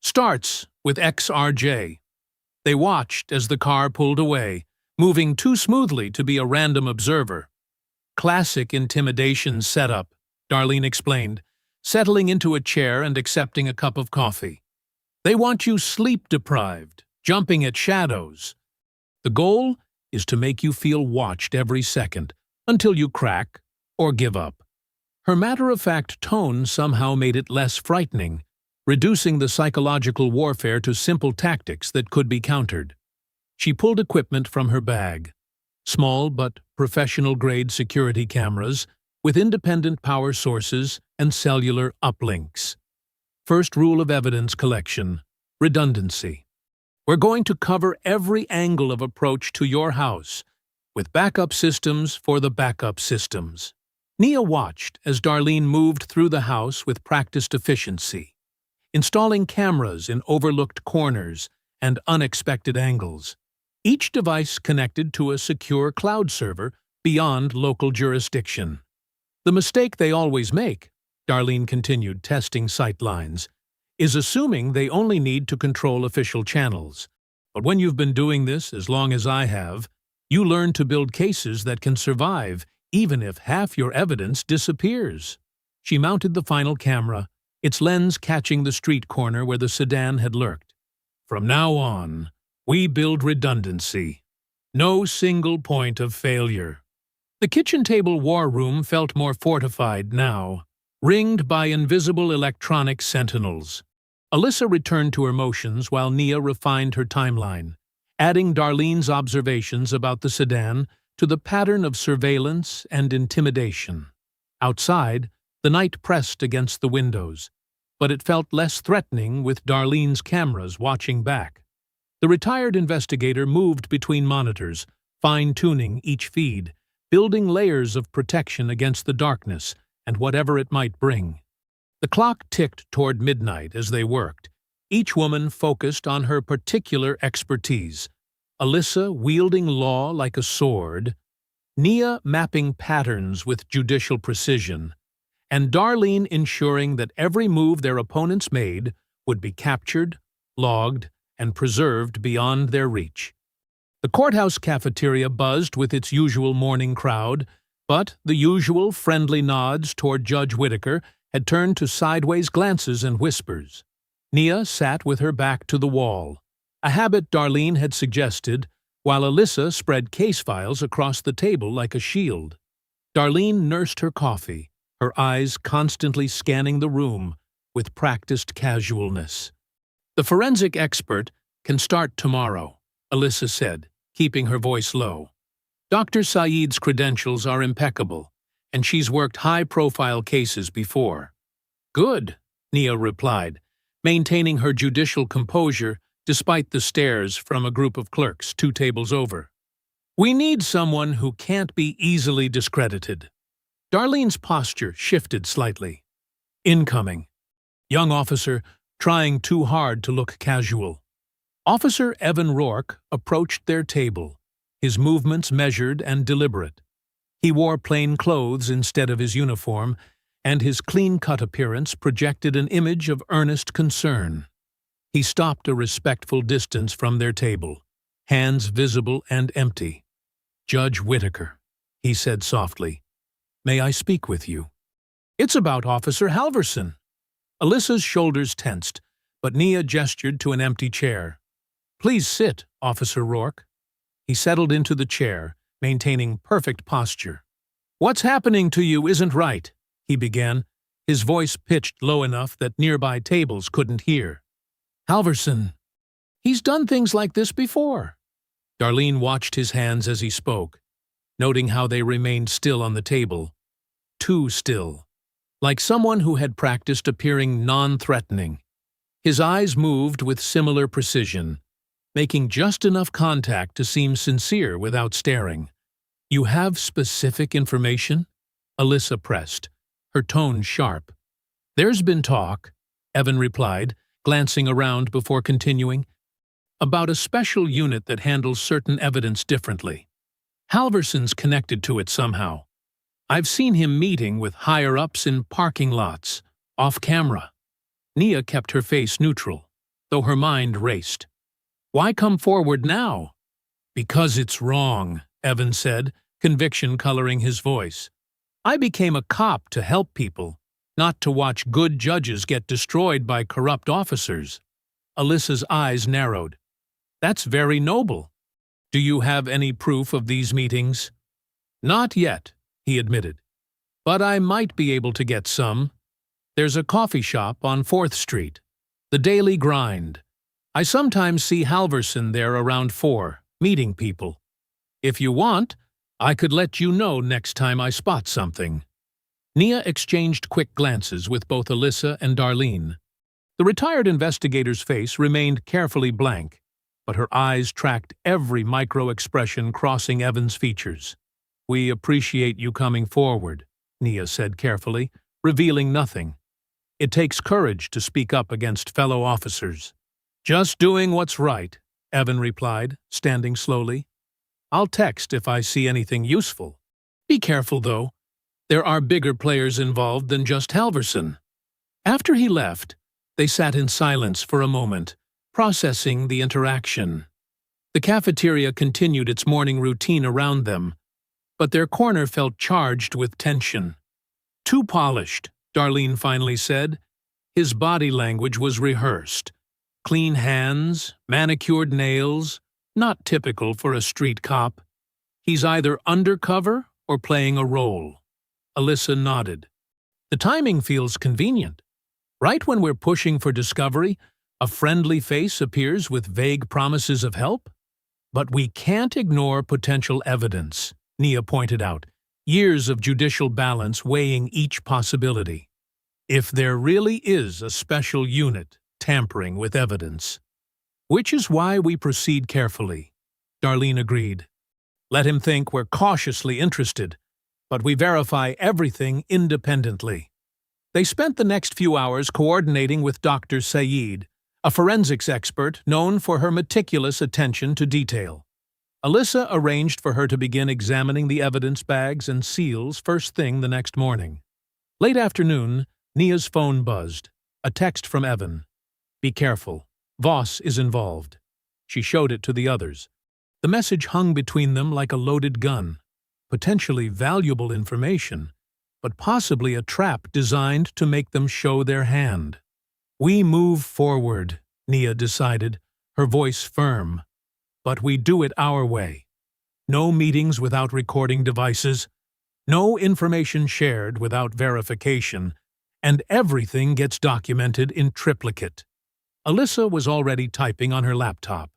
S1: starts with XRJ. They watched as the car pulled away, moving too smoothly to be a random observer. Classic intimidation setup, Darlene explained, settling into a chair and accepting a cup of coffee. They want you sleep-deprived, jumping at shadows. The goal is to make you feel watched every second, until you crack or give up. Her matter-of-fact tone somehow made it less frightening, reducing the psychological warfare to simple tactics that could be countered. She pulled equipment from her bag. Small but professional-grade security cameras with independent power sources and cellular uplinks. First rule of evidence collection: redundancy. We're going to cover every angle of approach to your house, with backup systems for the backup systems. Nia watched as Darlene moved through the house with practiced efficiency, installing cameras in overlooked corners and unexpected angles, each device connected to a secure cloud server beyond local jurisdiction. The mistake they always make, Darlene continued, testing sightlines, is assuming they only need to control official channels. But when you've been doing this as long as I have, you learn to build cases that can survive even if half your evidence disappears. She mounted the final camera, its lens catching the street corner where the sedan had lurked. From now on, we build redundancy. No single point of failure. The kitchen table war room felt more fortified now, ringed by invisible electronic sentinels. Alyssa returned to her motions while Nia refined her timeline, adding Darlene's observations about the sedan to the pattern of surveillance and intimidation. Outside, the night pressed against the windows, but it felt less threatening with Darlene's cameras watching back. The retired investigator moved between monitors, fine-tuning each feed, building layers of protection against the darkness and whatever it might bring. The clock ticked toward midnight as they worked, each woman focused on her particular expertise. Alyssa wielding law like a sword, Nia mapping patterns with judicial precision, and Darlene ensuring that every move their opponents made would be captured, logged, and preserved beyond their reach. The courthouse cafeteria buzzed with its usual morning crowd, but the usual friendly nods toward Judge Whitaker had turned to sideways glances and whispers. Nia sat with her back to the wall, a habit Darlene had suggested, while Alyssa spread case files across the table like a shield. Darlene nursed her coffee, her eyes constantly scanning the room with practiced casualness. "The forensic expert can start tomorrow," Alyssa said, keeping her voice low. "Dr. Saeed's credentials are impeccable, and she's worked high-profile cases before." "Good," Nia replied, maintaining her judicial composure despite the stares from a group of clerks 2 tables over. "We need someone who can't be easily discredited." Darlene's posture shifted slightly. "Incoming." Young officer, trying too hard to look casual. Officer Evan Rourke approached their table, his movements measured and deliberate. He wore plain clothes instead of his uniform, and his clean-cut appearance projected an image of earnest concern. He stopped a respectful distance from their table, hands visible and empty. "Judge Whitaker," he said softly, "may I speak with you?" "It's about Officer Halverson." Alyssa's shoulders tensed, but Nia gestured to an empty chair. "Please sit, Officer Rourke." He settled into the chair, maintaining perfect posture. "What's happening to you isn't right," he began, his voice pitched low enough that nearby tables couldn't hear. "Halverson, he's done things like this before." Darlene watched his hands as he spoke, noting how they remained still on the table. Too still, like someone who had practiced appearing non-threatening. His eyes moved with similar precision, making just enough contact to seem sincere without staring. "You have specific information?" Alyssa pressed, her tone sharp. "There's been talk," Evan replied, glancing around before continuing. about a special unit that handles certain evidence differently. Halverson's connected to it somehow. I've seen him meeting with higher-ups in parking lots, off camera. Nia kept her face neutral, though her mind raced. Why come forward now? Because it's wrong, Evan said, conviction coloring his voice. I became a cop to help people, not to watch good judges get destroyed by corrupt officers. Alyssa's eyes narrowed. That's very noble. Do you have any proof of these meetings? Not yet, he admitted. But I might be able to get some. There's a coffee shop on 4th Street, The Daily Grind. I sometimes see Halverson there around 4, meeting people. If you want, I could let you know next time I spot something. Nia exchanged quick glances with both Alyssa and Darlene. The retired investigator's face remained carefully blank, but her eyes tracked every micro-expression crossing Evan's features. We appreciate you coming forward, Nia said carefully, revealing nothing. It takes courage to speak up against fellow officers. Just doing what's right, Evan replied, standing slowly. I'll text if I see anything useful. Be careful, though. There are bigger players involved than just Halverson. After he left, they sat in silence for a moment, processing the interaction. The cafeteria continued its morning routine around them, but their corner felt charged with tension. Too polished, Darlene finally said. His body language was rehearsed. Clean hands, manicured nails, not typical for a street cop. He's either undercover or playing a role. Alyssa nodded. The timing feels convenient. Right when we're pushing for discovery, a friendly face appears with vague promises of help? But we can't ignore potential evidence, Nia pointed out, years of judicial balance weighing each possibility. If there really is a special unit tampering with evidence. Which is why we proceed carefully, Darlene agreed. Let him think we're cautiously interested, but we verify everything independently. They spent the next few hours coordinating with Dr. Saeed, a forensics expert known for her meticulous attention to detail. Alyssa arranged for her to begin examining the evidence bags and seals first thing the next morning. Late afternoon, Nia's phone buzzed. A text from Evan. Be careful. Voss is involved. She showed it to the others. The message hung between them like a loaded gun. Potentially valuable information, but possibly a trap designed to make them show their hand. We move forward, Nia decided, her voice firm. But we do it our way. No meetings without recording devices, no information shared without verification, and everything gets documented in triplicate. Alyssa was already typing on her laptop.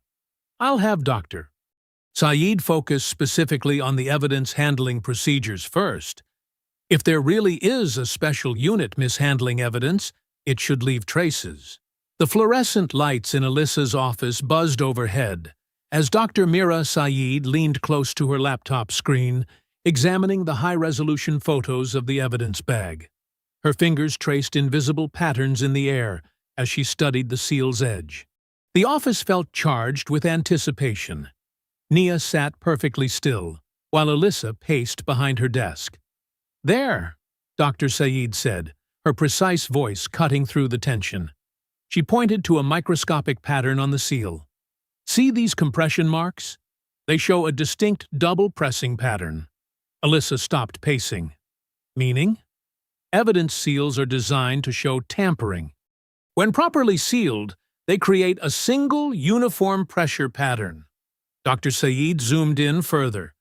S1: I'll have Dr. Saeed focus specifically on the evidence handling procedures first. If there really is a special unit mishandling evidence, it should leave traces. The fluorescent lights in Alyssa's office buzzed overhead as Dr. Mira Saeed leaned close to her laptop screen, examining the high-resolution photos of the evidence bag. Her fingers traced invisible patterns in the air as she studied the seal's edge. The office felt charged with anticipation. Nia sat perfectly still, while Alyssa paced behind her desk. There, Dr. Saeed said, her precise voice cutting through the tension. She pointed to a microscopic pattern on the seal. See these compression marks? They show a distinct double pressing pattern. Alyssa stopped pacing. Meaning? Evidence seals are designed to show tampering. When properly sealed, they create a single uniform pressure pattern. Dr. Saeed zoomed in further.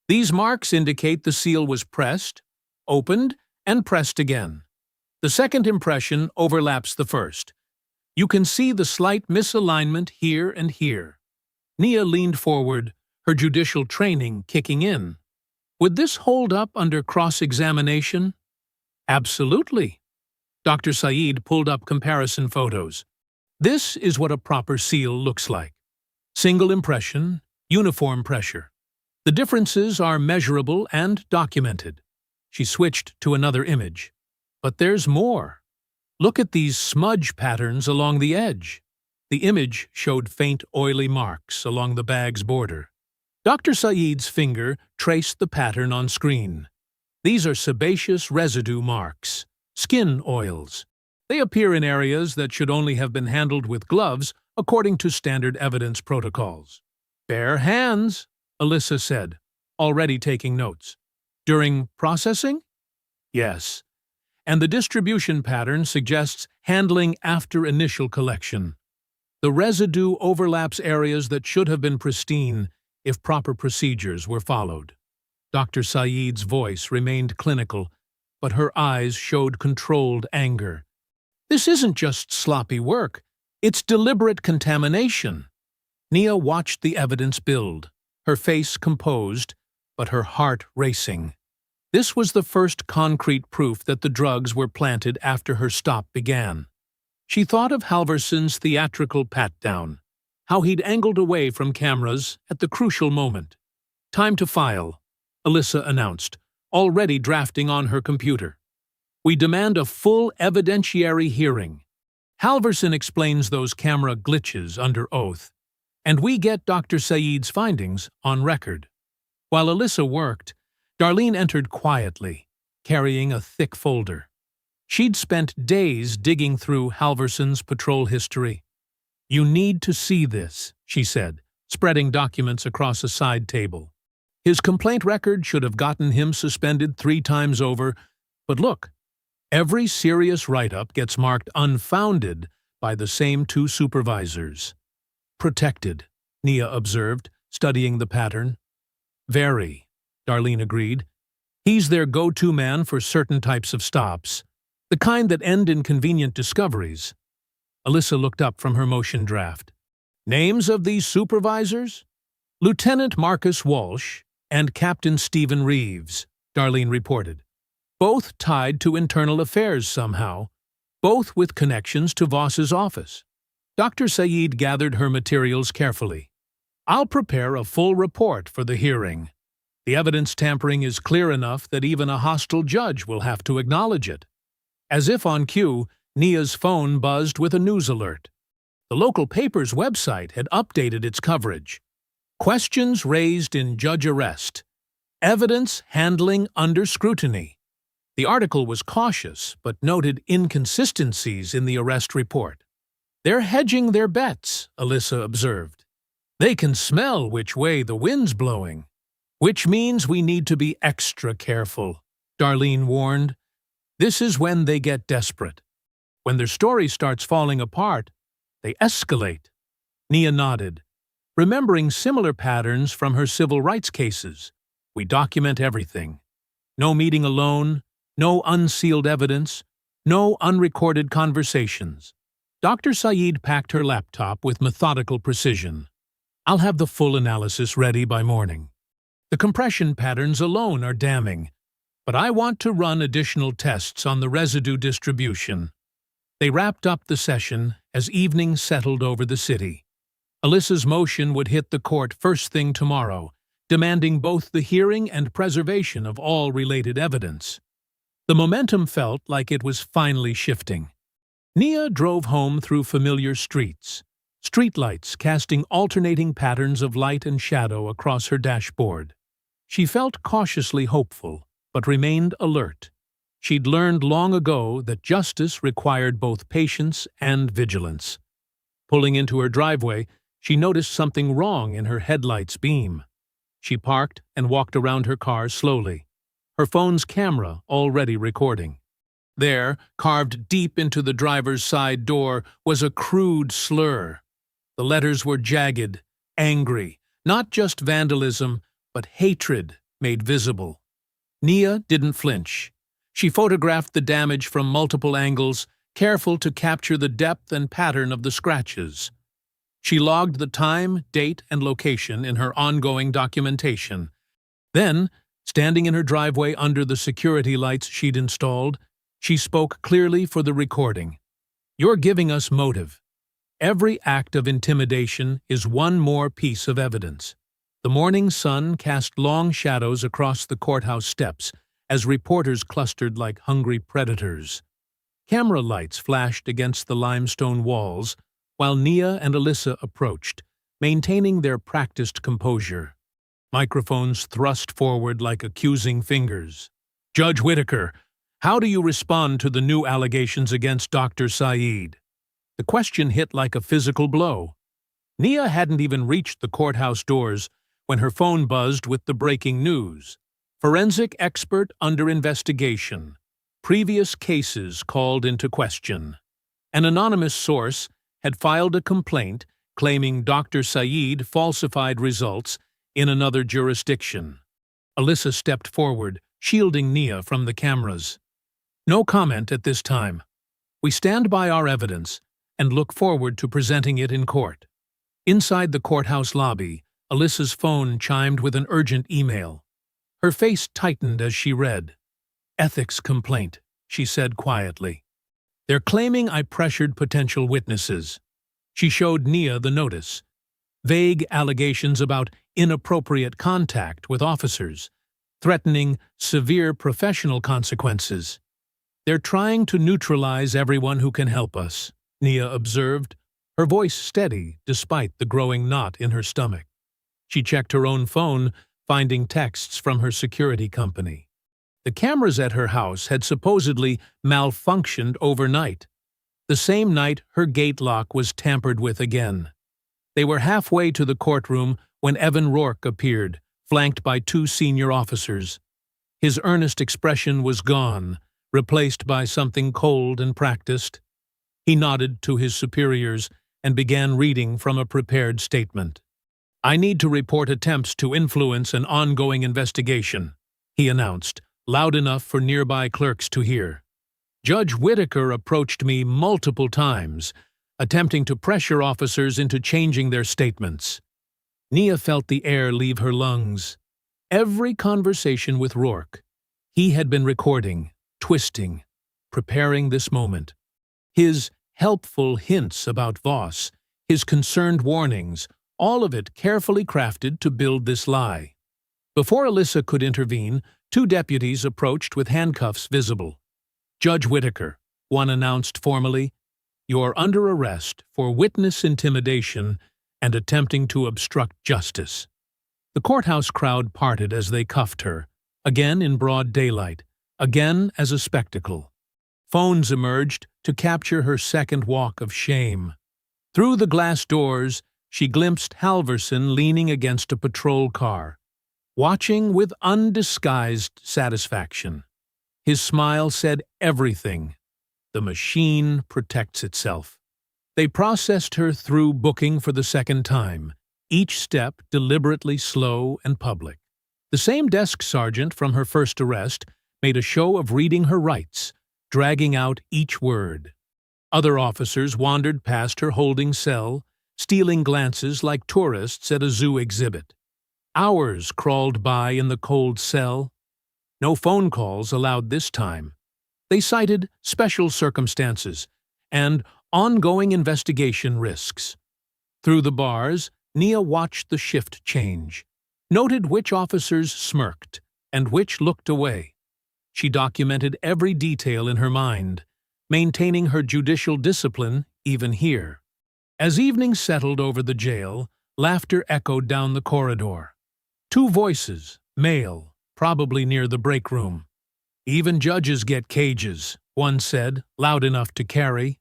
S1: These marks indicate the seal was pressed, opened, and pressed again. The second impression overlaps the first. You can see the slight misalignment here and here. Nia leaned forward, her judicial training kicking in. Would this hold up under cross-examination? Absolutely. Dr. Saeed pulled up comparison photos. This is what a proper seal looks like. Single impression, uniform pressure. The differences are measurable and documented. She switched to another image. But there's more. Look at these smudge patterns along the edge. The image showed faint oily marks along the bag's border. Dr. Saeed's finger traced the pattern on screen. These are sebaceous residue marks, skin oils. They appear in areas that should only have been handled with gloves according to standard evidence protocols. Bare hands, Alyssa said, already taking notes. During processing? Yes. And the distribution pattern suggests handling after initial collection. The residue overlaps areas that should have been pristine if proper procedures were followed. Dr. Saeed's voice remained clinical, but her eyes showed controlled anger. This isn't just sloppy work, it's deliberate contamination. Nia watched the evidence build, her face composed, but her heart racing. This was the first concrete proof that the drugs were planted after her stop began. She thought of Halverson's theatrical pat-down, how he'd angled away from cameras at the crucial moment. Time to file, Alyssa announced, already drafting on her computer. We demand a full evidentiary hearing. Halverson explains those camera glitches under oath, and we get Dr. Saeed's findings on record. While Alyssa worked, Darlene entered quietly, carrying a thick folder. She'd spent days digging through Halverson's patrol history. You need to see this, she said, spreading documents across a side table. His complaint record should have gotten him suspended 3 times over, but look, every serious write-up gets marked unfounded by the same 2 supervisors. Protected, Nia observed, studying the pattern. Very, Darlene agreed. He's their go-to man for certain types of stops, the kind that end in convenient discoveries. Alyssa looked up from her motion draft. Names of these supervisors? Lieutenant Marcus Walsh and Captain Stephen Reeves, Darlene reported. Both tied to internal affairs somehow, both with connections to Voss's office. Dr. Saeed gathered her materials carefully. I'll prepare a full report for the hearing. The evidence tampering is clear enough that even a hostile judge will have to acknowledge it. As if on cue, Nia's phone buzzed with a news alert. The local paper's website had updated its coverage. Questions raised in judge arrest. Evidence handling under scrutiny. The article was cautious, but noted inconsistencies in the arrest report. They're hedging their bets, Alyssa observed. They can smell which way the wind's blowing. Which means we need to be extra careful, Darlene warned. This is when they get desperate. When their story starts falling apart, they escalate. Nia nodded, remembering similar patterns from her civil rights cases. We document everything. No meeting alone, no unsealed evidence, no unrecorded conversations. Dr. Saeed packed her laptop with methodical precision. I'll have the full analysis ready by morning. The compression patterns alone are damning, but I want to run additional tests on the residue distribution. They wrapped up the session as evening settled over the city. Alyssa's motion would hit the court first thing tomorrow, demanding both the hearing and preservation of all related evidence. The momentum felt like it was finally shifting. Nia drove home through familiar streets, streetlights casting alternating patterns of light and shadow across her dashboard. She felt cautiously hopeful, but remained alert. She'd learned long ago that justice required both patience and vigilance. Pulling into her driveway, she noticed something wrong in her headlight's beam. She parked and walked around her car slowly, her phone's camera already recording. There, carved deep into the driver's side door, was a crude slur. The letters were jagged, angry, not just vandalism, but hatred made visible. Nia didn't flinch. She photographed the damage from multiple angles, careful to capture the depth and pattern of the scratches. She logged the time, date, and location in her ongoing documentation. Then, standing in her driveway under the security lights she'd installed, she spoke clearly for the recording. You're giving us motive. Every act of intimidation is one more piece of evidence. The morning sun cast long shadows across the courthouse steps as reporters clustered like hungry predators. Camera lights flashed against the limestone walls, while Nia and Alyssa approached, maintaining their practiced composure. Microphones thrust forward like accusing fingers. "Judge Whitaker, how do you respond to the new allegations against Dr. Saeed?" The question hit like a physical blow. Nia hadn't even reached the courthouse doors when her phone buzzed with the breaking news. Forensic expert under investigation. Previous cases called into question. An anonymous source had filed a complaint claiming Dr. Saeed falsified results in another jurisdiction. Alyssa stepped forward, shielding Nia from the cameras. "No comment at this time. We stand by our evidence and look forward to presenting it in court." Inside the courthouse lobby, Alyssa's phone chimed with an urgent email. Her face tightened as she read. "Ethics complaint," she said quietly. "They're claiming I pressured potential witnesses." She showed Nia the notice. Vague allegations about inappropriate contact with officers, threatening severe professional consequences. "They're trying to neutralize everyone who can help us," Nia observed, her voice steady despite the growing knot in her stomach. She checked her own phone, finding texts from her security company. The cameras at her house had supposedly malfunctioned overnight, the same night her gate lock was tampered with again. They were halfway to the courtroom when Evan Rourke appeared, flanked by 2 senior officers. His earnest expression was gone, replaced by something cold and practiced. He nodded to his superiors and began reading from a prepared statement. "I need to report attempts to influence an ongoing investigation," he announced, loud enough for nearby clerks to hear. "Judge Whitaker approached me multiple times, attempting to pressure officers into changing their statements." Nia felt the air leave her lungs. Every conversation with Rourke, he had been recording, twisting, preparing this moment. His helpful hints about Voss, his concerned warnings, all of it carefully crafted to build this lie. Before Alyssa could intervene, 2 deputies approached with handcuffs visible. "Judge Whitaker," one announced formally, "you're under arrest for witness intimidation and attempting to obstruct justice." The courthouse crowd parted as they cuffed her, again in broad daylight, again as a spectacle. Phones emerged to capture her second walk of shame. Through the glass doors, she glimpsed Halverson leaning against a patrol car, watching with undisguised satisfaction. His smile said everything. The machine protects itself. They processed her through booking for the second time, each step deliberately slow and public. The same desk sergeant from her first arrest made a show of reading her rights, dragging out each word. Other officers wandered past her holding cell, stealing glances like tourists at a zoo exhibit. Hours crawled by in the cold cell. No phone calls allowed this time. They cited special circumstances and ongoing investigation risks. Through the bars, Nia watched the shift change, noted which officers smirked and which looked away. She documented every detail in her mind, maintaining her judicial discipline even here. As evening settled over the jail, laughter echoed down the corridor. 2 voices, male, probably near the break room. "Even judges get cages," one said, loud enough to carry.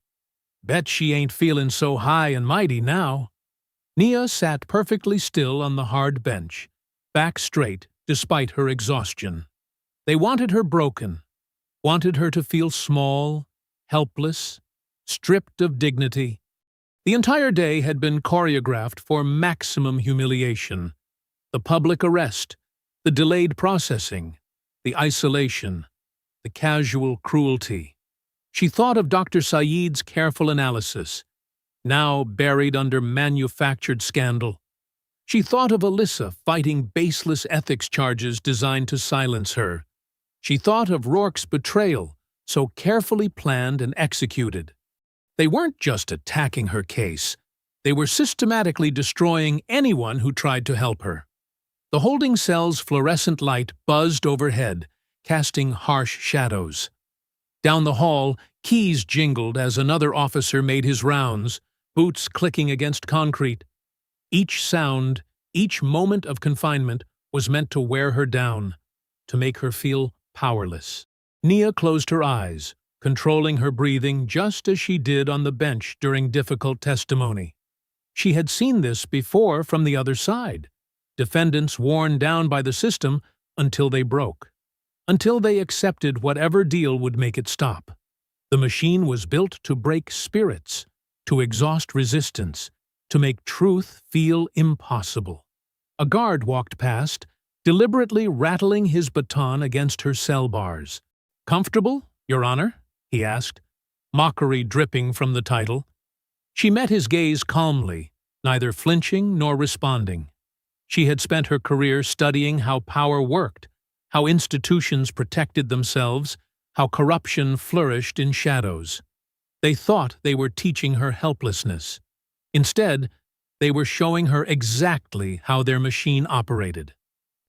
S1: "Bet she ain't feeling so high and mighty now." Nia sat perfectly still on the hard bench, back straight despite her exhaustion. They wanted her broken, wanted her to feel small, helpless, stripped of dignity. The entire day had been choreographed for maximum humiliation. The public arrest, the delayed processing, the isolation, the casual cruelty. She thought of Dr. Saeed's careful analysis, now buried under manufactured scandal. She thought of Alyssa fighting baseless ethics charges designed to silence her. She thought of Rourke's betrayal, so carefully planned and executed. They weren't just attacking her case. They were systematically destroying anyone who tried to help her. The holding cell's fluorescent light buzzed overhead, casting harsh shadows. Down the hall, keys jingled as another officer made his rounds, boots clicking against concrete. Each sound, each moment of confinement was meant to wear her down, to make her feel powerless. Nia closed her eyes, controlling her breathing just as she did on the bench during difficult testimony. She had seen this before from the other side. Defendants worn down by the system until they broke, until they accepted whatever deal would make it stop. The machine was built to break spirits, to exhaust resistance, to make truth feel impossible. A guard walked past, deliberately rattling his baton against her cell bars. "Comfortable, Your Honor?" he asked, mockery dripping from the title. She met his gaze calmly, neither flinching nor responding. She had spent her career studying how power worked, how institutions protected themselves, how corruption flourished in shadows. They thought they were teaching her helplessness. Instead, they were showing her exactly how their machine operated.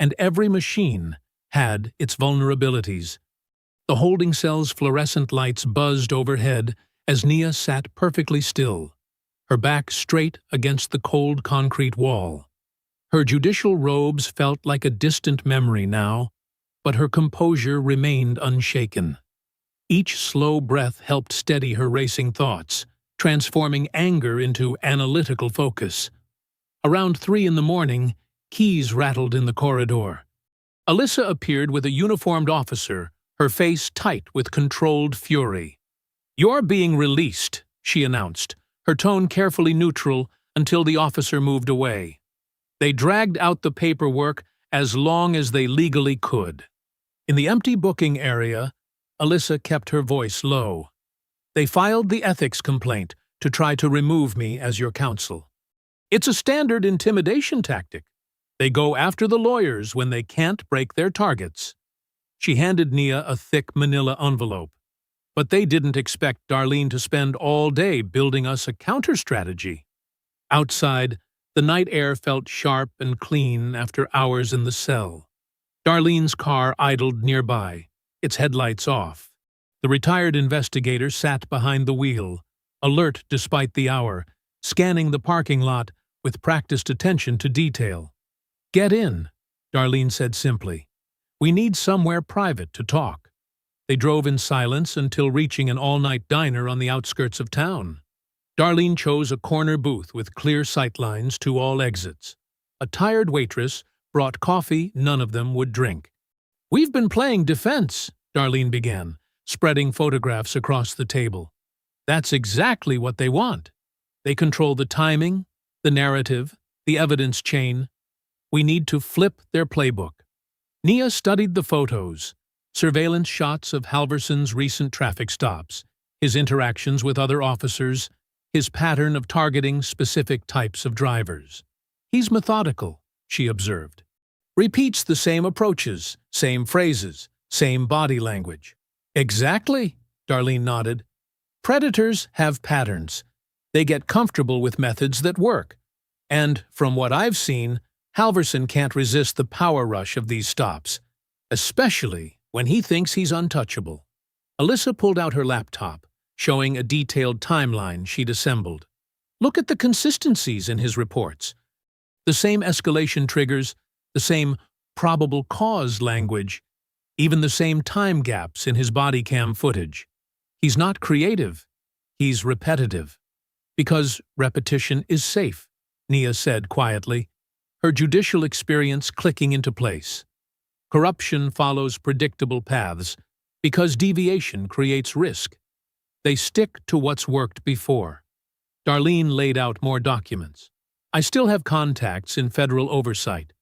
S1: And every machine had its vulnerabilities. The holding cell's fluorescent lights buzzed overhead as Nia sat perfectly still, her back straight against the cold concrete wall. Her judicial robes felt like a distant memory now, but her composure remained unshaken. Each slow breath helped steady her racing thoughts, transforming anger into analytical focus. Around 3 in the morning, keys rattled in the corridor. Alyssa appeared with a uniformed officer, her face tight with controlled fury. "You're being released," she announced, her tone carefully neutral until the officer moved away. They dragged out the paperwork as long as they legally could. In the empty booking area, Alyssa kept her voice low. "They filed the ethics complaint to try to remove me as your counsel. It's a standard intimidation tactic. They go after the lawyers when they can't break their targets." She handed Nia a thick manila envelope. "But they didn't expect Darlene to spend all day building us a counter-strategy." Outside, the night air felt sharp and clean after hours in the cell. Darlene's car idled nearby, its headlights off. The retired investigator sat behind the wheel, alert despite the hour, scanning the parking lot with practiced attention to detail. "Get in," Darlene said simply. "We need somewhere private to talk." They drove in silence until reaching an all-night diner on the outskirts of town. Darlene chose a corner booth with clear sightlines to all exits. A tired waitress brought coffee none of them would drink. "We've been playing defense," Darlene began, spreading photographs across the table. "That's exactly what they want. They control the timing, the narrative, the evidence chain. We need to flip their playbook." Nia studied the photos, surveillance shots of Halverson's recent traffic stops, his interactions with other officers, his pattern of targeting specific types of drivers. "He's methodical," she observed. "Repeats the same approaches, same phrases, same body language." "Exactly," Darlene nodded. "Predators have patterns. They get comfortable with methods that work. And, from what I've seen, Halverson can't resist the power rush of these stops, especially when he thinks he's untouchable." Alyssa pulled out her laptop, showing a detailed timeline she'd assembled. "Look at the consistencies in his reports. The same escalation triggers, the same probable cause language, even the same time gaps in his body cam footage. He's not creative, he's repetitive. Because repetition is safe," Nia said quietly, her judicial experience clicking into place. "Corruption follows predictable paths because deviation creates risk. They stick to what's worked before." Darlene laid out more documents. "I still have contacts in federal oversight.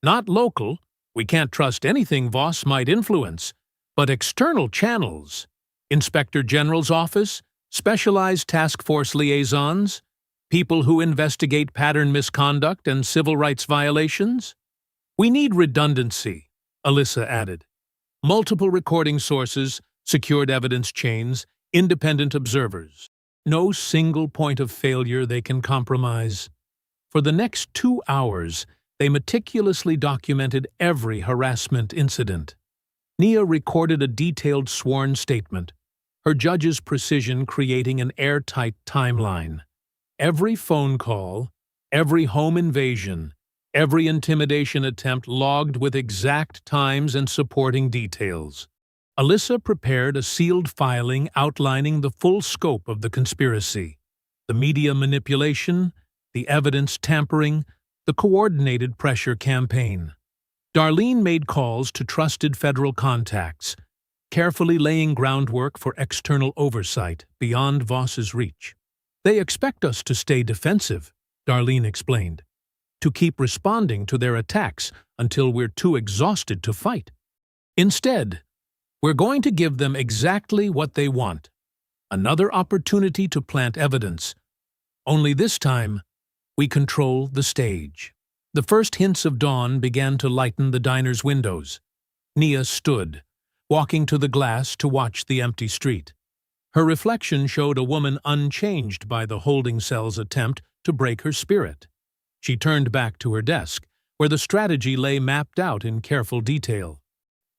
S1: Not local, we can't trust anything Voss might influence, but external channels. Inspector General's office, specialized task force liaisons, people who investigate pattern misconduct and civil rights violations. We need redundancy," Alyssa added. "Multiple recording sources, secured evidence chains, independent observers. No single point of failure they can compromise." For the next 2 hours, they meticulously documented every harassment incident. Nia recorded a detailed sworn statement, her judge's precision creating an airtight timeline. Every phone call, every home invasion, every intimidation attempt logged with exact times and supporting details. Alyssa prepared a sealed filing outlining the full scope of the conspiracy: the media manipulation, the evidence tampering, the coordinated pressure campaign. Darlene made calls to trusted federal contacts, carefully laying groundwork for external oversight beyond Voss's reach. "They expect us to stay defensive," Darlene explained, "to keep responding to their attacks until we're too exhausted to fight. Instead, we're going to give them exactly what they want: another opportunity to plant evidence. Only this time, we control the stage." The first hints of dawn began to lighten the diner's windows. Nia stood, walking to the glass to watch the empty street. Her reflection showed a woman unchanged by the holding cell's attempt to break her spirit. She turned back to her desk, where the strategy lay mapped out in careful detail.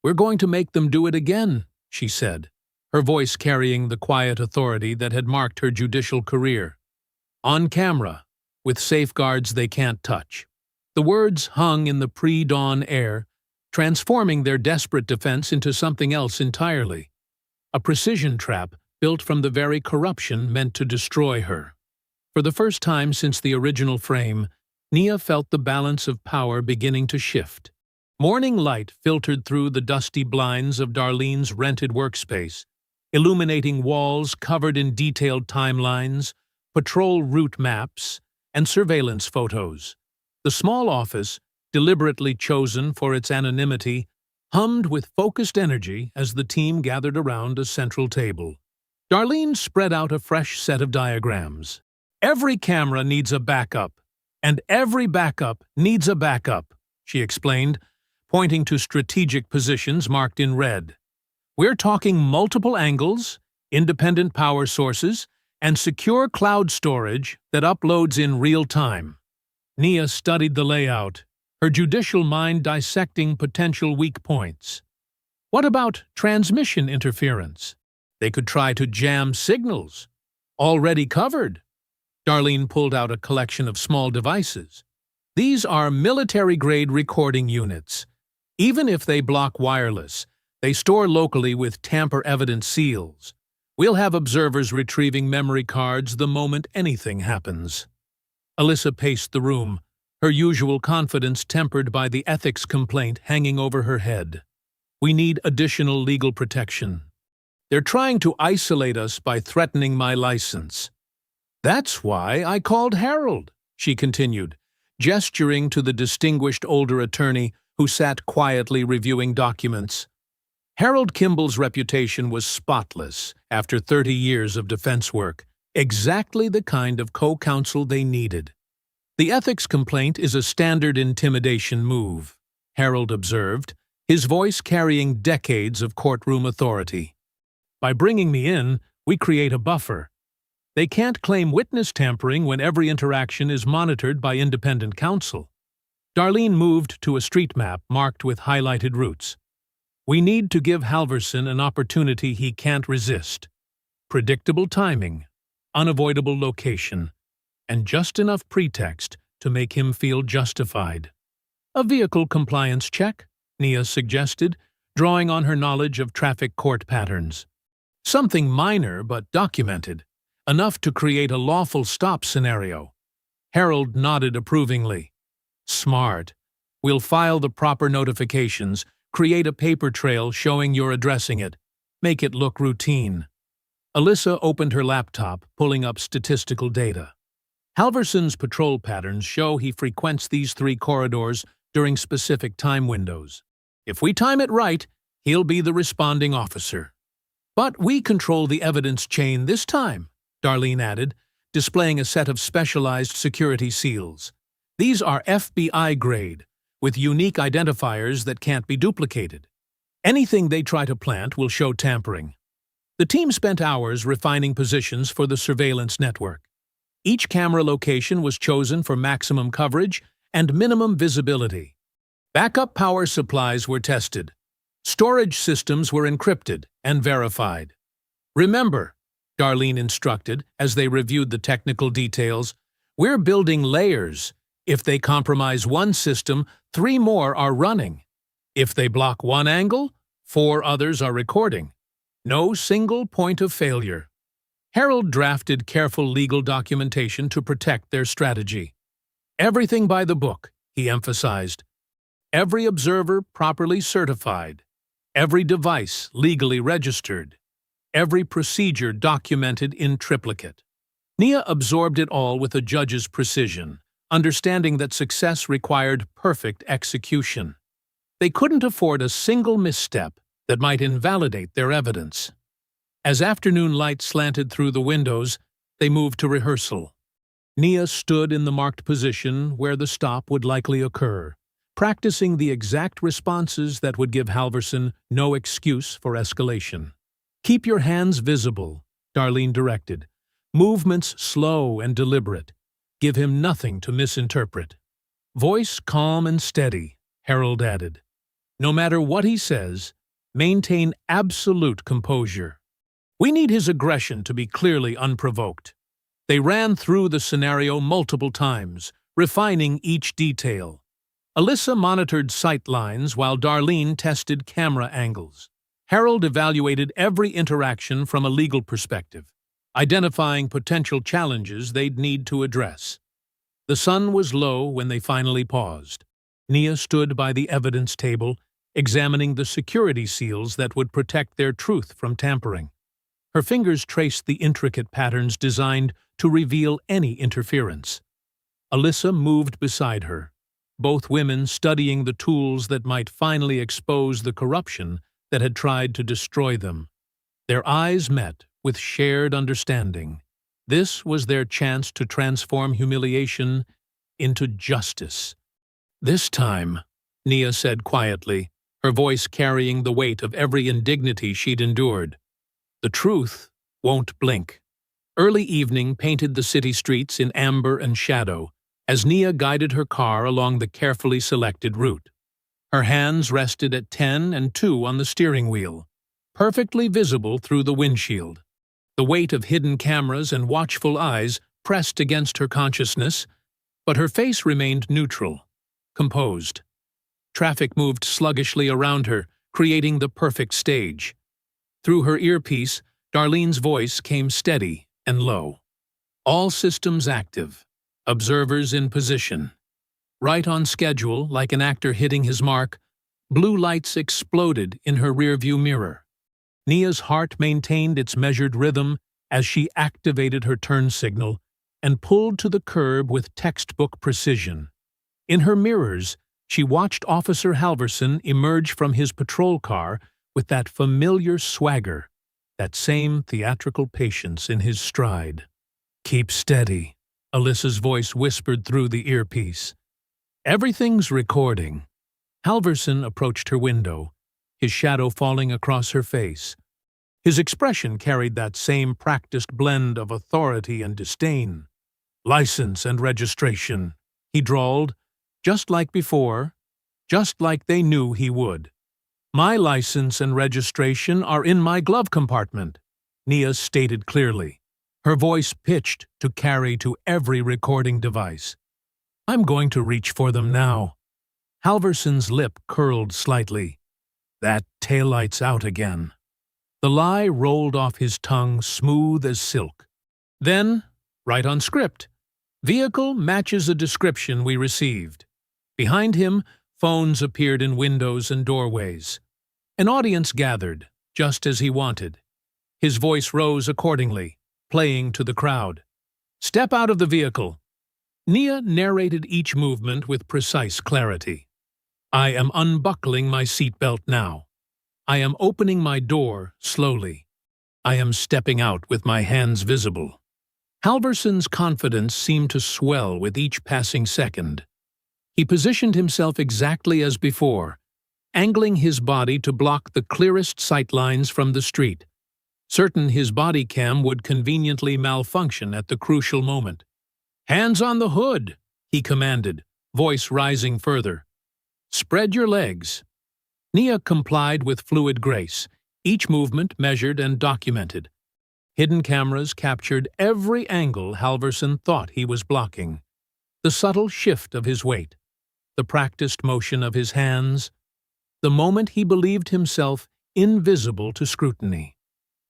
S1: "We're going to make them do it again," she said, her voice carrying the quiet authority that had marked her judicial career. "On camera, with safeguards they can't touch." The words hung in the pre-dawn air, transforming their desperate defense into something else entirely: a precision trap built from the very corruption meant to destroy her. For the first time since the original frame, Nia felt the balance of power beginning to shift. Morning light filtered through the dusty blinds of Darlene's rented workspace, illuminating walls covered in detailed timelines, patrol route maps, and surveillance photos. The small office, deliberately chosen for its anonymity, hummed with focused energy as the team gathered around a central table. Darlene spread out a fresh set of diagrams. "Every camera needs a backup, and every backup needs a backup," she explained, pointing to strategic positions marked in red. "We're talking multiple angles, independent power sources, and secure cloud storage that uploads in real time." Nia studied the layout, her judicial mind dissecting potential weak points. What about transmission interference? They could try to jam signals. Already covered. Darlene pulled out a collection of small devices. "These are military-grade recording units. Even if they block wireless, they store locally with tamper-evident seals. We'll have observers retrieving memory cards the moment anything happens." Alyssa paced the room, her usual confidence tempered by the ethics complaint hanging over her head. "We need additional legal protection. They're trying to isolate us by threatening my license. That's why I called Harold," she continued, gesturing to the distinguished older attorney who sat quietly reviewing documents. Harold Kimball's reputation was spotless after 30 years of defense work, exactly the kind of co-counsel they needed. "The ethics complaint is a standard intimidation move," Harold observed, his voice carrying decades of courtroom authority. "By bringing me in, we create a buffer. They can't claim witness tampering when every interaction is monitored by independent counsel." Darlene moved to a street map marked with highlighted routes. "We need to give Halverson an opportunity he can't resist. Predictable timing, unavoidable location, and just enough pretext to make him feel justified." "A vehicle compliance check," Nia suggested, drawing on her knowledge of traffic court patterns. "Something minor but documented, enough to create a lawful stop scenario." Harold nodded approvingly. "Smart. We'll file the proper notifications, create a paper trail showing you're addressing it, make it look routine." Alyssa opened her laptop, pulling up statistical data. Halverson's patrol patterns show he frequents these 3 corridors during specific time windows. If we time it right, he'll be the responding officer. "But we control the evidence chain this time," Darlene added, displaying a set of specialized security seals. "These are FBI grade, with unique identifiers that can't be duplicated. Anything they try to plant will show tampering." The team spent hours refining positions for the surveillance network. Each camera location was chosen for maximum coverage and minimum visibility. Backup power supplies were tested. Storage systems were encrypted and verified. Remember, Darlene instructed as they reviewed the technical details. "We're building layers. If they compromise one system, 3 more are running. If they block one angle, 4 others are recording. No single point of failure." Harold drafted careful legal documentation to protect their strategy. "Everything by the book," he emphasized. "Every observer properly certified. Every device legally registered. Every procedure documented in triplicate." Nia absorbed it all with a judge's precision, understanding that success required perfect execution. They couldn't afford a single misstep that might invalidate their evidence. As afternoon light slanted through the windows, they moved to rehearsal. Nia stood in the marked position where the stop would likely occur, practicing the exact responses that would give Halverson no excuse for escalation. "Keep your hands visible," Darlene directed. "Movements slow and deliberate. Give him nothing to misinterpret." "Voice calm and steady," Harold added. "No matter what he says, maintain absolute composure. We need his aggression to be clearly unprovoked." They ran through the scenario multiple times, refining each detail. Alyssa monitored sight lines while Darlene tested camera angles. Harold evaluated every interaction from a legal perspective, identifying potential challenges they'd need to address. The sun was low when they finally paused. Nia stood by the evidence table, examining the security seals that would protect their truth from tampering. Her fingers traced the intricate patterns designed to reveal any interference. Alyssa moved beside her, both women studying the tools that might finally expose the corruption that had tried to destroy them. Their eyes met with shared understanding. This was their chance to transform humiliation into justice. "This time," Nia said quietly, her voice carrying the weight of every indignity she'd endured, "the truth won't blink." Early evening painted the city streets in amber and shadow as Nia guided her car along the carefully selected route. Her hands rested at 10 and 2 on the steering wheel, perfectly visible through the windshield. The weight of hidden cameras and watchful eyes pressed against her consciousness, but her face remained neutral, composed. Traffic moved sluggishly around her, creating the perfect stage. Through her earpiece, Darlene's voice came steady and low. "All systems active. Observers in position." Right on schedule, like an actor hitting his mark, blue lights exploded in her rearview mirror. Nia's heart maintained its measured rhythm as she activated her turn signal and pulled to the curb with textbook precision. In her mirrors, she watched Officer Halverson emerge from his patrol car with that familiar swagger, that same theatrical patience in his stride. "Keep steady," Alyssa's voice whispered through the earpiece. "Everything's recording." Halverson approached her window, his shadow falling across her face. His expression carried that same practiced blend of authority and disdain. "License and registration," he drawled, just like before, just like they knew he would. "My license and registration are in my glove compartment," Nia stated clearly, her voice pitched to carry to every recording device. "I'm going to reach for them now." Halverson's lip curled slightly. "That taillight's out again." The lie rolled off his tongue smooth as silk. Then, right on script, "Vehicle matches a description we received." Behind him, phones appeared in windows and doorways. An audience gathered, just as he wanted. His voice rose accordingly, playing to the crowd. "Step out of the vehicle." Nia narrated each movement with precise clarity. "I am unbuckling my seatbelt now. I am opening my door slowly. I am stepping out with my hands visible." Halverson's confidence seemed to swell with each passing second. He positioned himself exactly as before, angling his body to block the clearest sight lines from the street, certain his body cam would conveniently malfunction at the crucial moment. "Hands on the hood," he commanded, voice rising further. "Spread your legs." Nia complied with fluid grace, each movement measured and documented. Hidden cameras captured every angle Halverson thought he was blocking. The subtle shift of his weight, the practiced motion of his hands, the moment he believed himself invisible to scrutiny.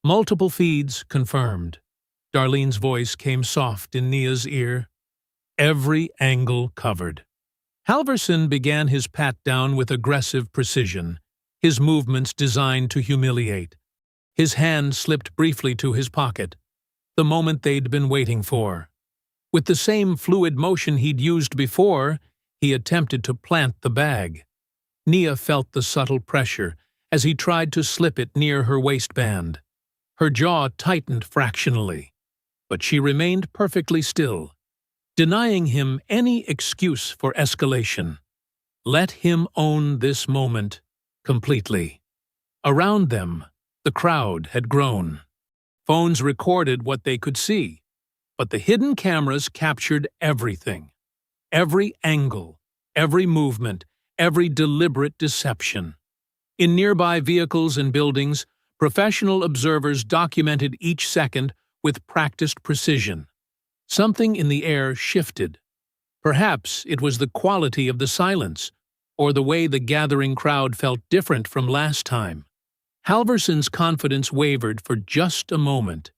S1: Multiple feeds confirmed. Darlene's voice came soft in Nia's ear. Every angle covered. Halverson began his pat-down with aggressive precision, his movements designed to humiliate. His hand slipped briefly to his pocket, the moment they'd been waiting for. With the same fluid motion he'd used before, he attempted to plant the bag. Nia felt the subtle pressure as he tried to slip it near her waistband. Her jaw tightened fractionally, but she remained perfectly still, denying him any excuse for escalation. Let him own this moment completely. Around them, the crowd had grown. Phones recorded what they could see, but the hidden cameras captured everything. Every angle, every movement, every deliberate deception. In nearby vehicles and buildings, professional observers documented each second with practiced precision. Something in the air shifted. Perhaps it was the quality of the silence, or the way the gathering crowd felt different from last time. Halverson's confidence wavered for just a moment.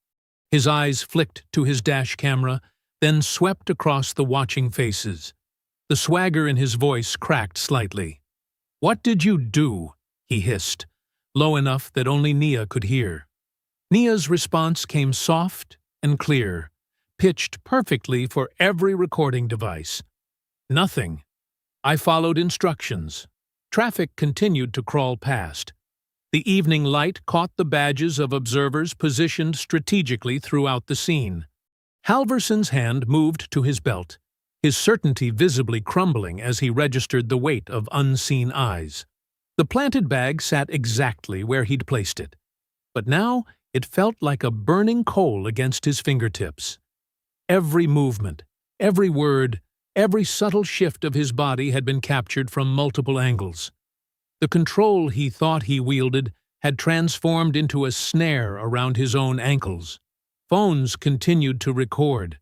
S1: His eyes flicked to his dash camera, then swept across the watching faces. The swagger in his voice cracked slightly. "What did you do?" he hissed, low enough that only Nia could hear. Nia's response came soft and clear, pitched perfectly for every recording device. "Nothing. I followed instructions." Traffic continued to crawl past. The evening light caught the badges of observers positioned strategically throughout the scene. Halverson's hand moved to his belt, his certainty visibly crumbling as he registered the weight of unseen eyes. The planted bag sat exactly where he'd placed it, but now it felt like a burning coal against his fingertips. Every movement, every word, every subtle shift of his body had been captured from multiple angles. The control he thought he wielded had transformed into a snare around his own ankles. Phones continued to record.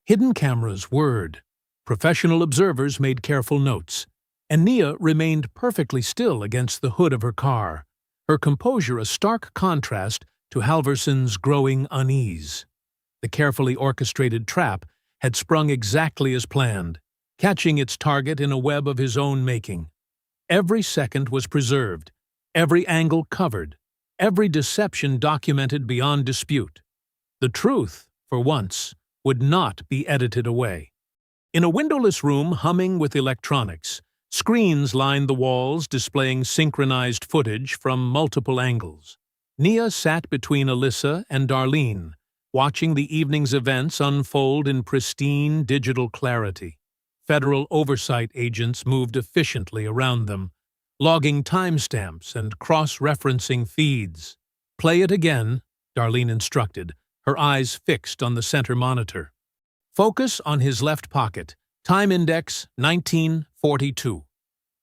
S1: Hidden cameras whirred. Professional observers made careful notes, and Nia remained perfectly still against the hood of her car, her composure a stark contrast to Halverson's growing unease. The carefully orchestrated trap had sprung exactly as planned, catching its target in a web of his own making. Every second was preserved, every angle covered, every deception documented beyond dispute. The truth, for once, would not be edited away. In a windowless room humming with electronics, screens lined the walls displaying synchronized footage from multiple angles. Nia sat between Alyssa and Darlene, watching the evening's events unfold in pristine digital clarity. Federal oversight agents moved efficiently around them, logging timestamps and cross-referencing feeds. "Play it again," Darlene instructed, her eyes fixed on the center monitor. "Focus on his left pocket. Time index 1942.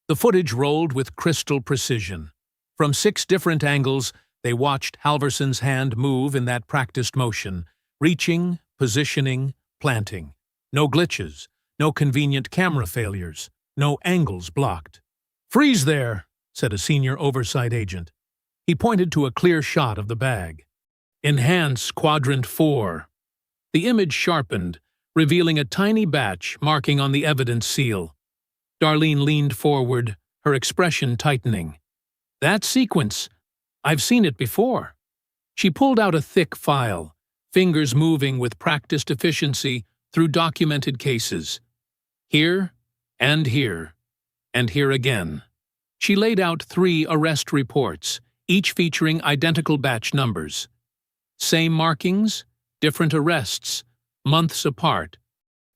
S1: The footage rolled with crystal precision. From 6 different angles, they watched Halverson's hand move in that practiced motion, reaching, positioning, planting. No glitches, no convenient camera failures, no angles blocked. "Freeze there," said a senior oversight agent. He pointed to a clear shot of the bag. "Enhance quadrant 4. The image sharpened, revealing a tiny batch marking on the evidence seal. Darlene leaned forward, her expression tightening. "That sequence, I've seen it before." She pulled out a thick file, fingers moving with practiced efficiency through documented cases. Here, and here, and here again. She laid out 3 arrest reports, each featuring identical batch numbers. Same markings, different arrests, months apart.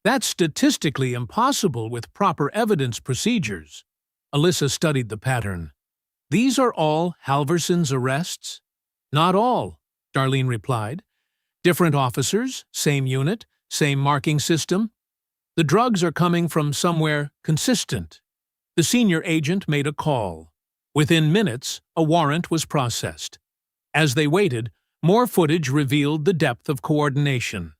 S1: "That's statistically impossible with proper evidence procedures." Alyssa studied the pattern. "These are all Halverson's arrests?" "Not all," Darlene replied. "Different officers, same unit, same marking system. The drugs are coming from somewhere consistent." The senior agent made a call. Within minutes, a warrant was processed. As they waited, More footage revealed the depth of coordination.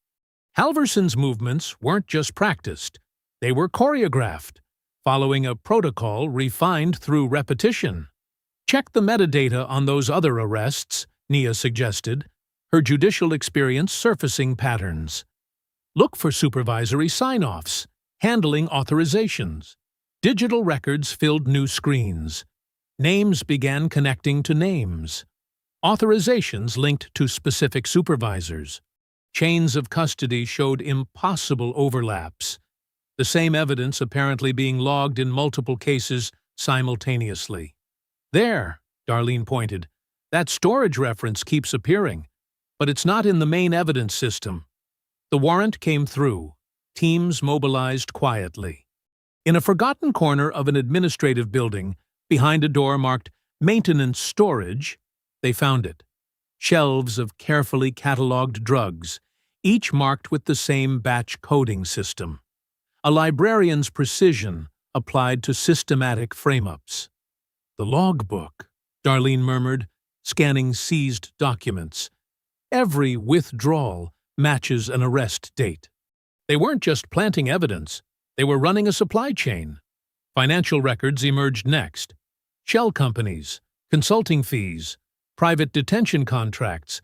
S1: Halverson's movements weren't just practiced, they were choreographed, following a protocol refined through repetition. Check the metadata on those other arrests, Nia suggested, her judicial experience surfacing patterns. Look for supervisory sign-offs, handling authorizations. Digital records filled new screens. Names began connecting to names. Authorizations linked to specific supervisors. Chains of custody showed impossible overlaps, the same evidence apparently being logged in multiple cases simultaneously. There, Darlene pointed, that storage reference keeps appearing, but it's not in the main evidence system. The warrant came through. Teams mobilized quietly. In a forgotten corner of an administrative building, behind a door marked Maintenance Storage, they found it. Shelves of carefully cataloged drugs, each marked with the same batch coding system. A librarian's precision applied to systematic frame-ups. The logbook, Darlene murmured, scanning seized documents. Every withdrawal matches an arrest date. They weren't just planting evidence, they were running a supply chain. Financial records emerged next. Shell companies, consulting fees, private detention contracts,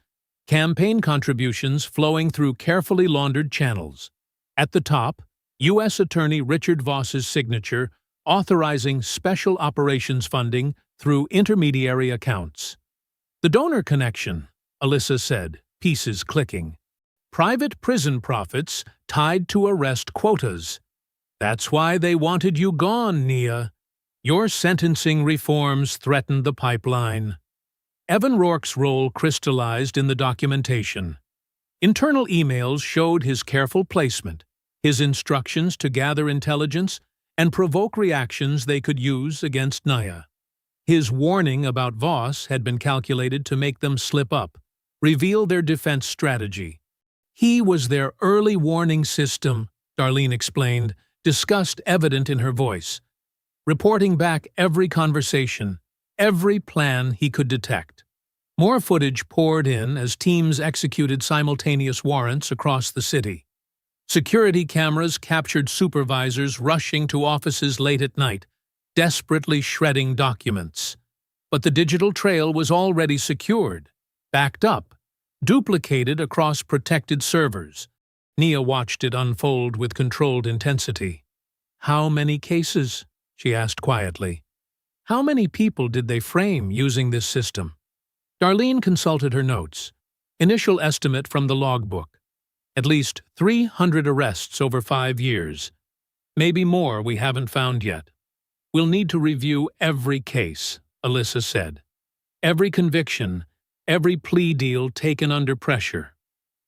S1: campaign contributions flowing through carefully laundered channels. At the top, U.S. Attorney Richard Voss's signature authorizing special operations funding through intermediary accounts. The donor connection, Alyssa said, pieces clicking. Private prison profits tied to arrest quotas. That's why they wanted you gone, Nia. Your sentencing reforms threatened the pipeline. Evan Rourke's role crystallized in the documentation. Internal emails showed his careful placement, his instructions to gather intelligence and provoke reactions they could use against Nia. His warning about Voss had been calculated to make them slip up, reveal their defense strategy. He was their early warning system, Darlene explained, disgust evident in her voice, reporting back every conversation, every plan he could detect. More footage poured in as teams executed simultaneous warrants across the city. Security cameras captured supervisors rushing to offices late at night, desperately shredding documents. But the digital trail was already secured, backed up, duplicated across protected servers. Nia watched it unfold with controlled intensity. "How many cases?" she asked quietly. "How many people did they frame using this system?" Darlene consulted her notes. Initial estimate from the logbook. At least 300 arrests over 5 years. Maybe more we haven't found yet. "We'll need to review every case," Alyssa said. "Every conviction, every plea deal taken under pressure."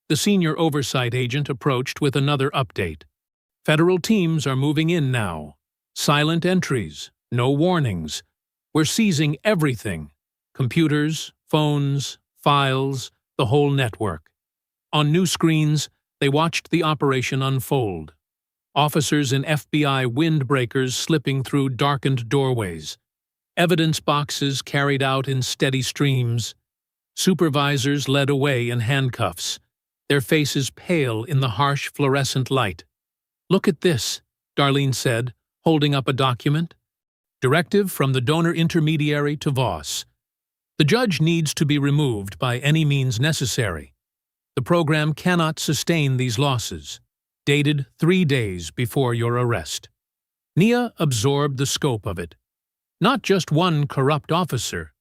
S1: The senior oversight agent approached with another update. "Federal teams are moving in now. Silent entries, no warnings. We're seizing everything. Computers, phones, files, the whole network." On new screens, they watched the operation unfold. Officers in FBI windbreakers slipping through darkened doorways. Evidence boxes carried out in steady streams. Supervisors led away in handcuffs, their faces pale in the harsh fluorescent light. "Look at this," Darlene said, holding up a document. Directive from the donor intermediary to Voss. "The judge needs to be removed by any means necessary. The program cannot sustain these losses. Dated 3 days before your arrest." Nia absorbed the scope of it. Not just one corrupt officer,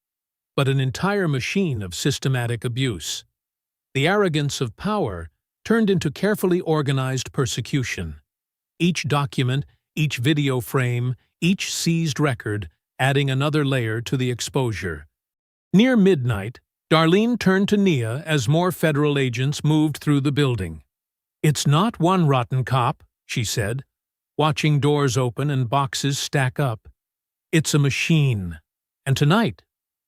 S1: but an entire machine of systematic abuse. The arrogance of power turned into carefully organized persecution. Each document, each video frame, each seized record, adding another layer to the exposure. Near midnight, Darlene turned to Nia as more federal agents moved through the building. "It's not one rotten cop," she said, watching doors open and boxes stack up. "It's a machine. And tonight,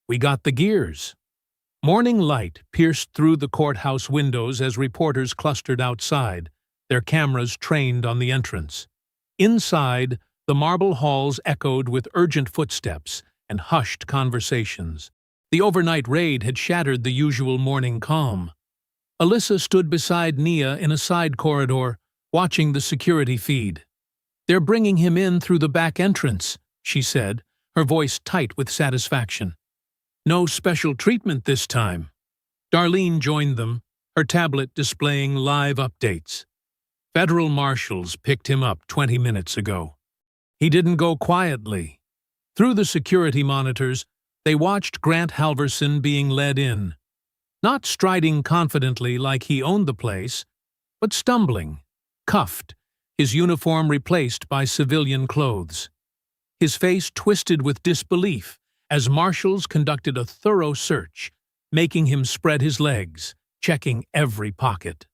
S1: we got the gears." Morning light pierced through the courthouse windows as reporters clustered outside, their cameras trained on the entrance. Inside, the marble halls echoed with urgent footsteps and hushed conversations. The overnight raid had shattered the usual morning calm. Alyssa stood beside Nia in a side corridor, watching the security feed. "They're bringing him in through the back entrance," she said, her voice tight with satisfaction. "No special treatment this time." Darlene joined them, her tablet displaying live updates. Federal marshals picked him up 20 minutes ago. He didn't go quietly. Through the security monitors, they watched Grant Halverson being led in, not striding confidently like he owned the place, but stumbling, cuffed, his uniform replaced by civilian clothes. His face twisted with disbelief as marshals conducted a thorough search, making him spread his legs, checking every pocket.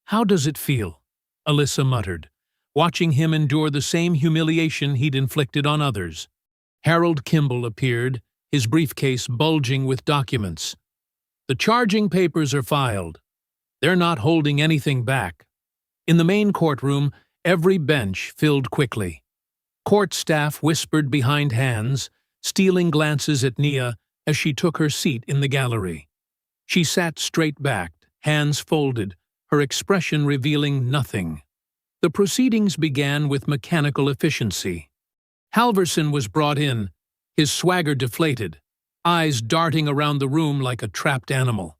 S1: "How does it feel?" Alyssa muttered, watching him endure the same humiliation he'd inflicted on others. Harold Kimball appeared, his briefcase bulging with documents. "The charging papers are filed. They're not holding anything back." In the main courtroom, every bench filled quickly. Court staff whispered behind hands, stealing glances at Nia as she took her seat in the gallery. She sat straight-backed, hands folded, her expression revealing nothing. The proceedings began with mechanical efficiency. Halverson was brought in, his swagger deflated, eyes darting around the room like a trapped animal.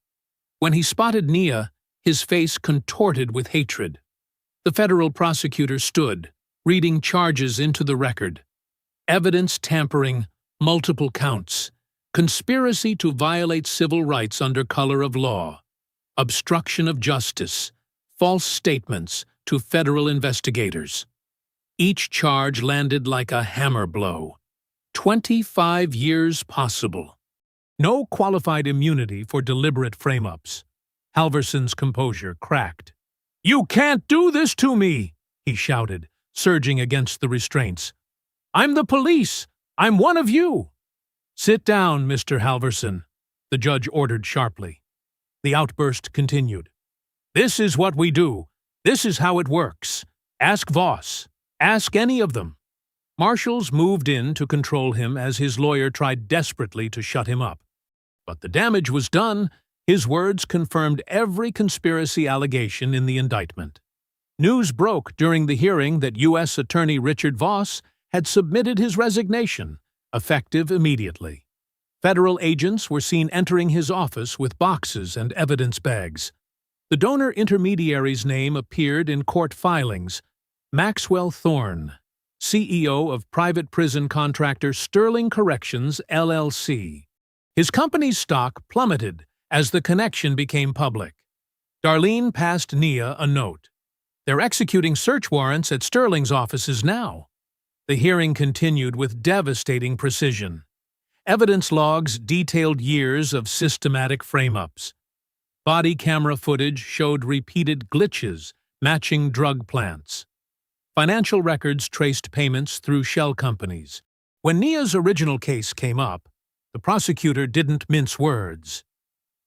S1: When he spotted Nia, his face contorted with hatred. The federal prosecutor stood, reading charges into the record. Evidence tampering, multiple counts, conspiracy to violate civil rights under color of law, obstruction of justice, false statements to federal investigators. Each charge landed like a hammer blow. 25 years possible. No qualified immunity for deliberate frame-ups. Halverson's composure cracked. "You can't do this to me!" he shouted, surging against the restraints. "I'm the police! I'm one of you!" "Sit down, Mr. Halverson," the judge ordered sharply. The outburst continued. "This is what we do. This is how it works. Ask Voss. Ask any of them." Marshals moved in to control him as his lawyer tried desperately to shut him up. But the damage was done. His words confirmed every conspiracy allegation in the indictment. News broke during the hearing that U.S. Attorney Richard Voss had submitted his resignation, effective immediately. Federal agents were seen entering his office with boxes and evidence bags. The donor intermediary's name appeared in court filings: Maxwell Thorne, CEO of private prison contractor Sterling Corrections, LLC. His company's stock plummeted as the connection became public. Darlene passed Nia a note. "They're executing search warrants at Sterling's offices now." The hearing continued with devastating precision. Evidence logs detailed years of systematic frame-ups. Body camera footage showed repeated glitches matching drug plants. Financial records traced payments through shell companies. When Nia's original case came up, the prosecutor didn't mince words.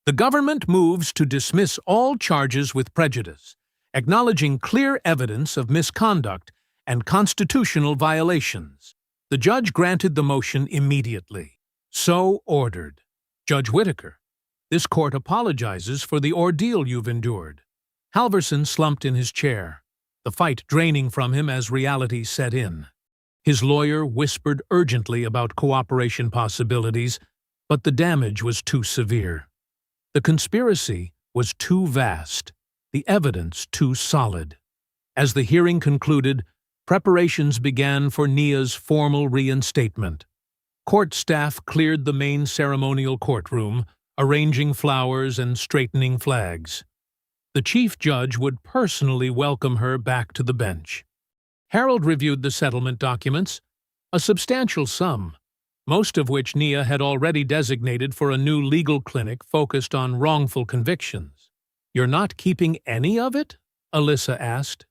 S1: "The government moves to dismiss all charges with prejudice, acknowledging clear evidence of misconduct and constitutional violations." The judge granted the motion immediately. "So ordered. Judge Whitaker, this court apologizes for the ordeal you've endured." Halverson slumped in his chair, the fight draining from him as reality set in. His lawyer whispered urgently about cooperation possibilities, but the damage was too severe. The conspiracy was too vast, the evidence too solid. As the hearing concluded, preparations began for Nia's formal reinstatement. Court staff cleared the main ceremonial courtroom, arranging flowers and straightening flags. The chief judge would personally welcome her back to the bench. Harold reviewed the settlement documents, a substantial sum, most of which Nia had already designated for a new legal clinic focused on wrongful convictions. "You're not keeping any of it?" Alyssa asked.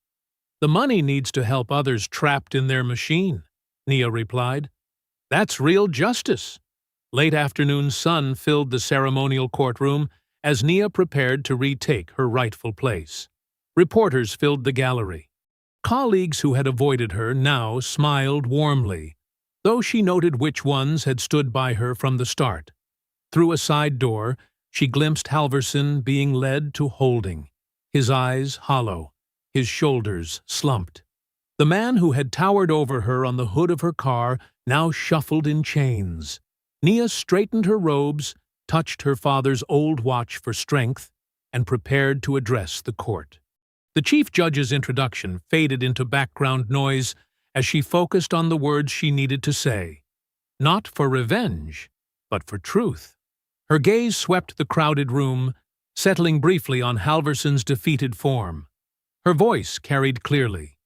S1: "The money needs to help others trapped in their machine," Nia replied. "That's real justice." Late afternoon sun filled the ceremonial courtroom as Nia prepared to retake her rightful place. Reporters filled the gallery. Colleagues who had avoided her now smiled warmly, though she noted which ones had stood by her from the start. Through a side door, she glimpsed Halverson being led to holding, his eyes hollow, his shoulders slumped. The man who had towered over her on the hood of her car now shuffled in chains. Nia straightened her robes, touched her father's old watch for strength, and prepared to address the court. The chief judge's introduction faded into background noise as she focused on the words she needed to say. Not for revenge, but for truth. Her gaze swept the crowded room, settling briefly on Halverson's defeated form. Her voice carried clearly.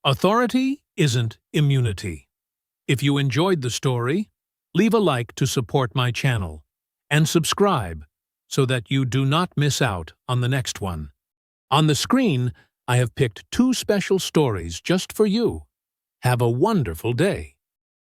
S1: Authority isn't immunity. If you enjoyed the story, leave a like to support my channel, and subscribe so that you do not miss out on the next one. On the screen, I have picked 2 special stories just for you. Have a wonderful day.